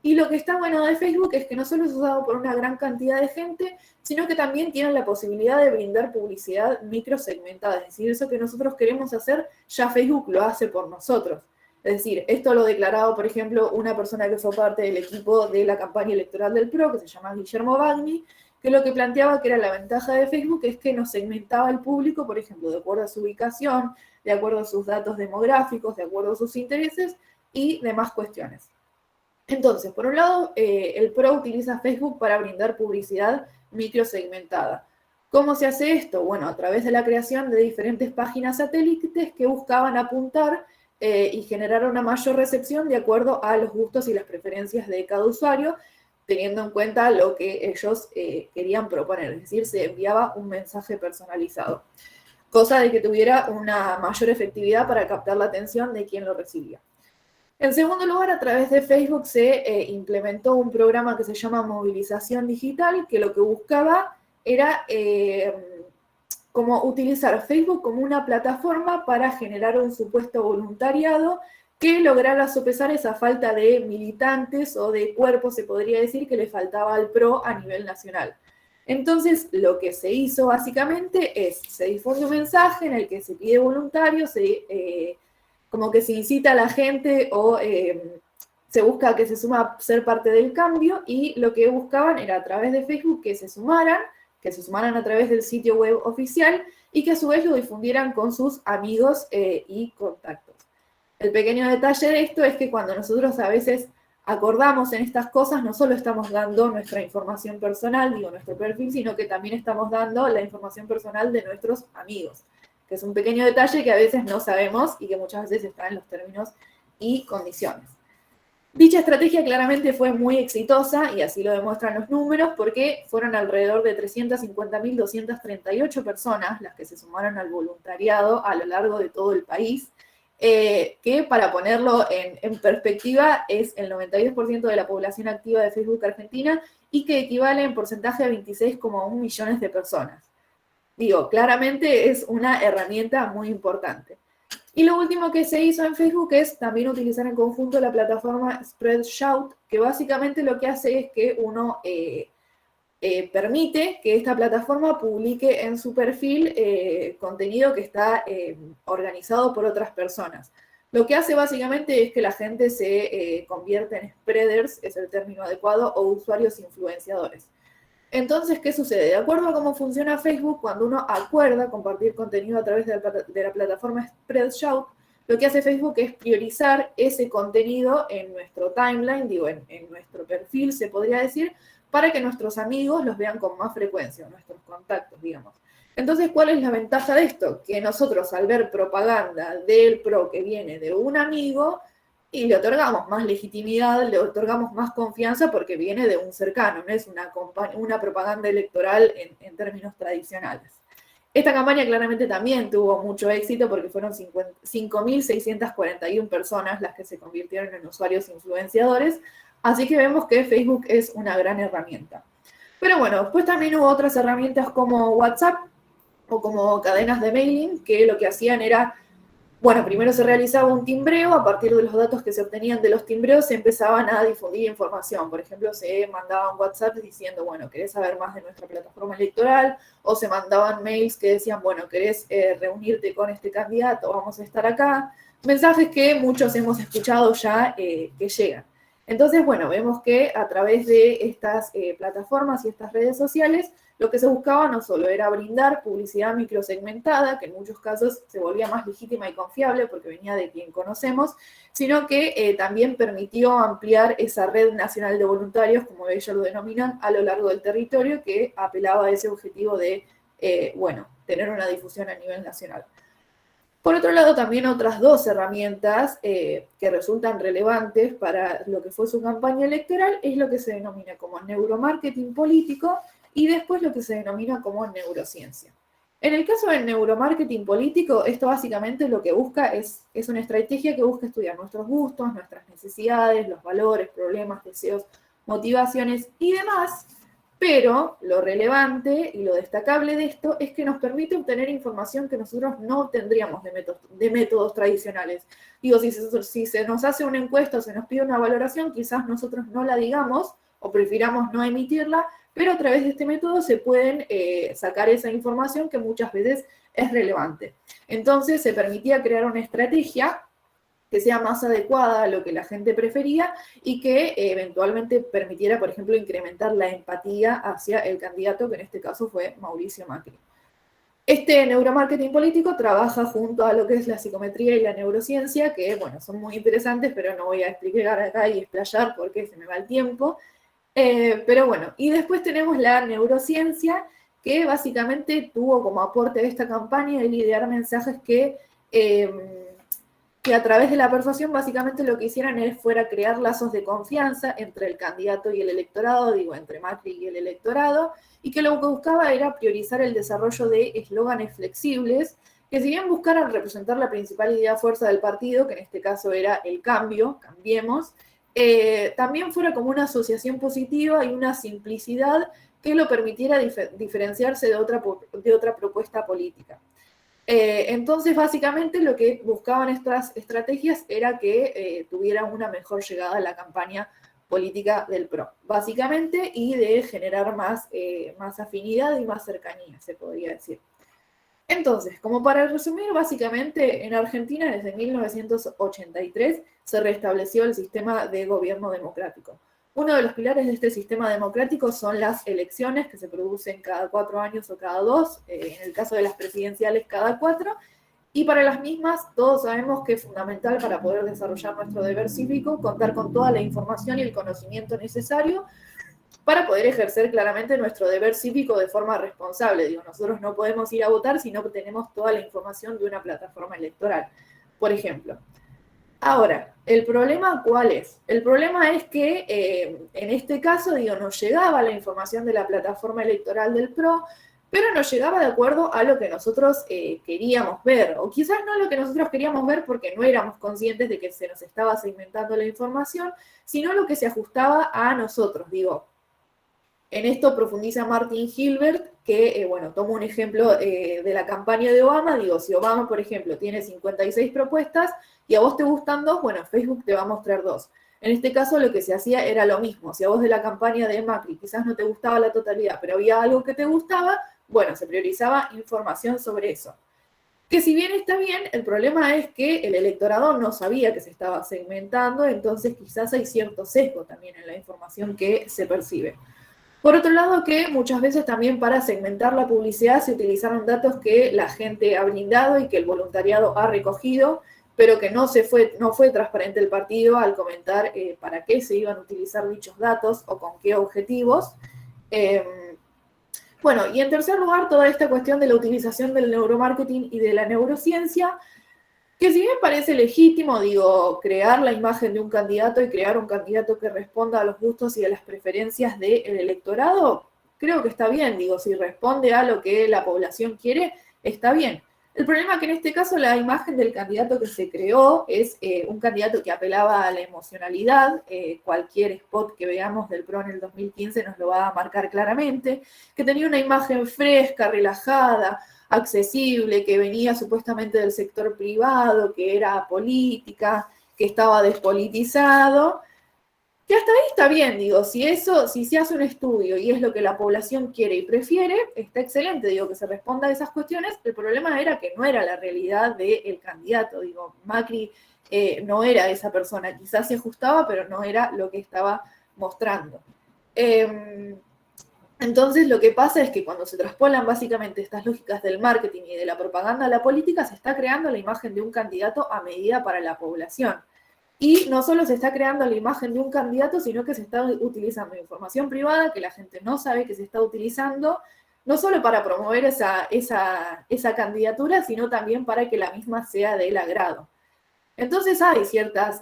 Y lo que está bueno de Facebook es que no solo es usado por una gran cantidad de gente, sino que también tienen la posibilidad de brindar publicidad microsegmentada. Es decir, eso que nosotros queremos hacer, ya Facebook lo hace por nosotros. Es decir, esto lo declaraba, por ejemplo, una persona que fue parte del equipo de la campaña electoral del PRO, que se llama Guillermo Bagni, que lo que planteaba que era la ventaja de Facebook es que nos segmentaba el público, por ejemplo, de acuerdo a su ubicación, de acuerdo a sus datos demográficos, de acuerdo a sus intereses y demás cuestiones. Entonces, por un lado, el PRO utiliza Facebook para brindar publicidad microsegmentada. ¿Cómo se hace esto? Bueno, a través de la creación de diferentes páginas satélites que buscaban apuntar y generar una mayor recepción de acuerdo a los gustos y las preferencias de cada usuario, teniendo en cuenta lo que ellos querían proponer, es decir, se enviaba un mensaje personalizado, cosa de que tuviera una mayor efectividad para captar la atención de quien lo recibía. En segundo lugar, a través de Facebook se implementó un programa que se llama Movilización Digital, que lo que buscaba era como utilizar Facebook como una plataforma para generar un supuesto voluntariado que lograra sopesar esa falta de militantes o de cuerpos, se podría decir, que le faltaba al PRO a nivel nacional. Entonces, lo que se hizo básicamente es, se difunde un mensaje en el que se pide voluntarios, como que se incita a la gente o se busca que se suma a ser parte del cambio, y lo que buscaban era a través de Facebook que se sumaran a través del sitio web oficial y que a su vez lo difundieran con sus amigos y contactos. El pequeño detalle de esto es que cuando nosotros a veces acordamos en estas cosas, no solo estamos dando nuestra información personal, nuestro perfil, sino que también estamos dando la información personal de nuestros amigos, que es un pequeño detalle que a veces no sabemos y que muchas veces está en los términos y condiciones. Dicha estrategia claramente fue muy exitosa, y así lo demuestran los números, porque fueron alrededor de 350.238 personas las que se sumaron al voluntariado a lo largo de todo el país, que para ponerlo en perspectiva es el 92% de la población activa de Facebook Argentina y que equivale en porcentaje a 26,1 millones de personas. Claramente es una herramienta muy importante. Y lo último que se hizo en Facebook es también utilizar en conjunto la plataforma Spreadshout, que básicamente lo que hace es que uno permite que esta plataforma publique en su perfil contenido que está organizado por otras personas. Lo que hace básicamente es que la gente se convierte en spreaders, es el término adecuado, o usuarios influenciadores. Entonces, ¿qué sucede? De acuerdo a cómo funciona Facebook, cuando uno acuerda compartir contenido a través de la plataforma Spreadshout, lo que hace Facebook es priorizar ese contenido en nuestro timeline, en nuestro perfil, se podría decir, para que nuestros amigos los vean con más frecuencia, nuestros contactos, digamos. Entonces, ¿cuál es la ventaja de esto? Que nosotros, al ver propaganda del PRO que viene de un amigo, y le otorgamos más legitimidad, le otorgamos más confianza porque viene de un cercano, no es una propaganda electoral en términos tradicionales. Esta campaña claramente también tuvo mucho éxito porque fueron 5.641 personas las que se convirtieron en usuarios influenciadores, así que vemos que Facebook es una gran herramienta. Pero bueno, después también hubo otras herramientas como WhatsApp o como cadenas de mailing, que lo que hacían era, bueno, primero se realizaba un timbreo, a partir de los datos que se obtenían de los timbreos se empezaban a difundir información. Por ejemplo, se mandaban WhatsApp diciendo, bueno, ¿querés saber más de nuestra plataforma electoral? O se mandaban mails que decían, bueno, ¿querés reunirte con este candidato? Vamos a estar acá. Mensajes que muchos hemos escuchado ya que llegan. Entonces, bueno, vemos que a través de estas plataformas y estas redes sociales, lo que se buscaba no solo era brindar publicidad microsegmentada, que en muchos casos se volvía más legítima y confiable porque venía de quien conocemos, sino que también permitió ampliar esa red nacional de voluntarios, como ellos lo denominan, a lo largo del territorio, que apelaba a ese objetivo de, bueno, tener una difusión a nivel nacional. Por otro lado, también otras dos herramientas que resultan relevantes para lo que fue su campaña electoral es lo que se denomina como neuromarketing político y después lo que se denomina como neurociencia. En el caso del neuromarketing político, esto básicamente lo que busca es una estrategia que busca estudiar nuestros gustos, nuestras necesidades, los valores, problemas, deseos, motivaciones y demás. Pero lo relevante y lo destacable de esto es que nos permite obtener información que nosotros no obtendríamos de métodos tradicionales. Digo, si se nos hace una encuesta o se nos pide una valoración, quizás nosotros no la digamos o prefiramos no emitirla, pero a través de este método se pueden sacar esa información que muchas veces es relevante. Entonces se permitía crear una estrategia que sea más adecuada a lo que la gente prefería y que eventualmente permitiera, por ejemplo, incrementar la empatía hacia el candidato, que en este caso fue Mauricio Macri. Este neuromarketing político trabaja junto a lo que es la psicometría y la neurociencia, que, bueno, son muy interesantes, pero no voy a explicar acá y explayar porque se me va el tiempo. Pero bueno, y después tenemos la neurociencia, que básicamente tuvo como aporte de esta campaña el idear mensajes que a través de la persuasión básicamente lo que hicieran fuera crear lazos de confianza entre el candidato y el electorado, digo, entre Macri y el electorado, y que lo que buscaba era priorizar el desarrollo de eslóganes flexibles, que si bien buscaran representar la principal idea fuerza del partido, que en este caso era el cambio, cambiemos, también fuera como una asociación positiva y una simplicidad que lo permitiera diferenciarse de otra propuesta política. Entonces, básicamente, lo que buscaban estas estrategias era que tuviera una mejor llegada a la campaña política del PRO, básicamente, y de generar más afinidad y más cercanía, se podría decir. Entonces, como para resumir, básicamente, en Argentina desde 1983 se restableció el sistema de gobierno democrático. Uno de los pilares de este sistema democrático son las elecciones que se producen cada 4 años o cada 2, en el caso de las presidenciales cada 4, y para las mismas todos sabemos que es fundamental para poder desarrollar nuestro deber cívico contar con toda la información y el conocimiento necesario para poder ejercer claramente nuestro deber cívico de forma responsable. Digo, nosotros no podemos ir a votar si no tenemos toda la información de una plataforma electoral, por ejemplo. Ahora, ¿el problema cuál es? El problema es que en este caso, digo, nos llegaba la información de la plataforma electoral del PRO, pero nos llegaba de acuerdo a lo que nosotros queríamos ver, o quizás no lo que nosotros queríamos ver porque no éramos conscientes de que se nos estaba segmentando la información, sino lo que se ajustaba a nosotros, digo. En esto profundiza Martin Hilbert, que, bueno, tomo un ejemplo de la campaña de Obama. Digo, si Obama, por ejemplo, tiene 56 propuestas y a vos te gustan 2, bueno, Facebook te va a mostrar 2. En este caso lo que se hacía era lo mismo. Si a vos de la campaña de Macri quizás no te gustaba la totalidad, pero había algo que te gustaba, bueno, se priorizaba información sobre eso. Que si bien está bien, el problema es que el electorado no sabía que se estaba segmentando, entonces quizás hay cierto sesgo también en la información que se percibe. Por otro lado, que muchas veces también para segmentar la publicidad se utilizaron datos que la gente ha brindado y que el voluntariado ha recogido, pero que no fue transparente el partido al comentar para qué se iban a utilizar dichos datos o con qué objetivos. Bueno, y en tercer lugar, toda esta cuestión de la utilización del neuromarketing y de la neurociencia, que si bien parece legítimo, digo, crear la imagen de un candidato y crear un candidato que responda a los gustos y a las preferencias del electorado, creo que está bien, digo, si responde a lo que la población quiere, está bien. El problema es que en este caso la imagen del candidato que se creó es un candidato que apelaba a la emocionalidad. Cualquier spot que veamos del PRO en el 2015 nos lo va a marcar claramente, que tenía una imagen fresca, relajada, accesible, que venía supuestamente del sector privado, que era política, que estaba despolitizado. Que hasta ahí está bien, digo, si se hace un estudio y es lo que la población quiere y prefiere, está excelente, digo, que se responda a esas cuestiones. El problema era que no era la realidad del candidato, digo, Macri no era esa persona, quizás se ajustaba, pero no era lo que estaba mostrando. Entonces lo que pasa es que cuando se traspolan básicamente estas lógicas del marketing y de la propaganda a la política, se está creando la imagen de un candidato a medida para la población. Y no solo se está creando la imagen de un candidato, sino que se está utilizando información privada que la gente no sabe que se está utilizando, no solo para promover esa candidatura, sino también para que la misma sea del agrado. Entonces hay ciertas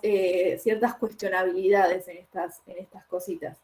cuestionabilidades en estas cositas.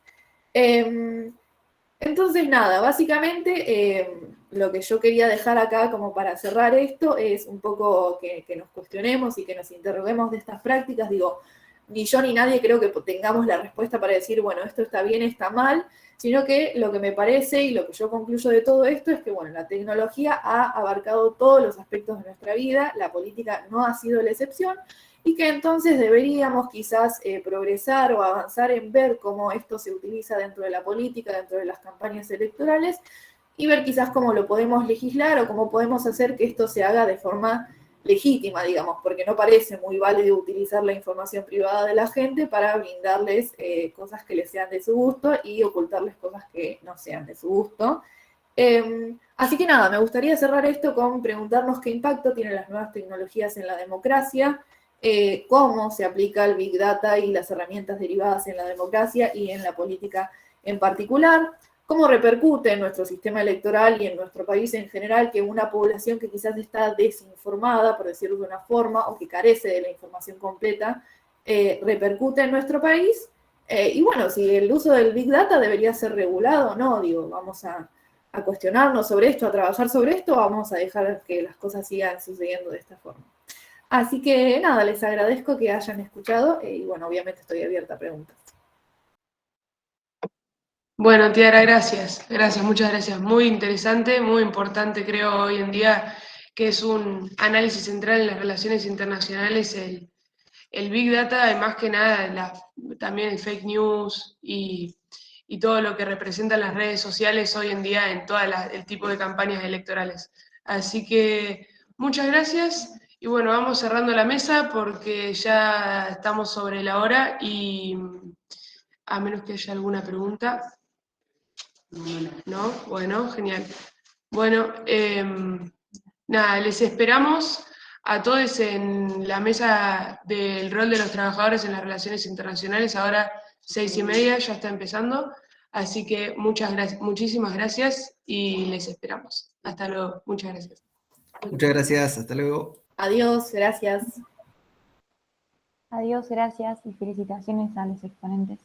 Entonces, nada, básicamente lo que yo quería dejar acá como para cerrar esto es un poco que nos cuestionemos y que nos interroguemos de estas prácticas. Digo, ni yo ni nadie creo que tengamos la respuesta para decir, bueno, esto está bien, está mal, sino que lo que me parece y lo que yo concluyo de todo esto es que, bueno, la tecnología ha abarcado todos los aspectos de nuestra vida, la política no ha sido la excepción, y que entonces deberíamos quizás progresar o avanzar en ver cómo esto se utiliza dentro de la política, dentro de las campañas electorales, y ver quizás cómo lo podemos legislar o cómo podemos hacer que esto se haga de forma legítima, digamos, porque no parece muy válido utilizar la información privada de la gente para brindarles cosas que les sean de su gusto y ocultarles cosas que no sean de su gusto. Así que nada, me gustaría cerrar esto con preguntarnos qué impacto tienen las nuevas tecnologías en la democracia, cómo se aplica el Big Data y las herramientas derivadas en la democracia y en la política en particular, cómo repercute en nuestro sistema electoral y en nuestro país en general que una población que quizás está desinformada, por decirlo de una forma, o que carece de la información completa, repercute en nuestro país. Y bueno, si el uso del Big Data debería ser regulado o no, digo, vamos a cuestionarnos sobre esto, a trabajar sobre esto, o vamos a dejar que las cosas sigan sucediendo de esta forma. Así que nada, les agradezco que hayan escuchado y bueno, obviamente estoy abierta a preguntas. Bueno, Tiara, gracias. Gracias, muchas gracias. Muy interesante, muy importante, creo, hoy en día, que es un análisis central en las relaciones internacionales, el Big Data, y más que nada también el fake news y todo lo que representan las redes sociales hoy en día en todo el tipo de campañas electorales. Así que muchas gracias. Y bueno, vamos cerrando la mesa porque ya estamos sobre la hora y a menos que haya alguna pregunta. ¿No? Bueno, genial. Bueno, nada, les esperamos a todos en la mesa del rol de los trabajadores en las relaciones internacionales. Ahora 6:30, ya está empezando. Así que muchísimas gracias y les esperamos. Hasta luego. Muchas gracias. Muchas gracias, hasta luego. Adiós, gracias. Adiós, gracias y felicitaciones a los exponentes.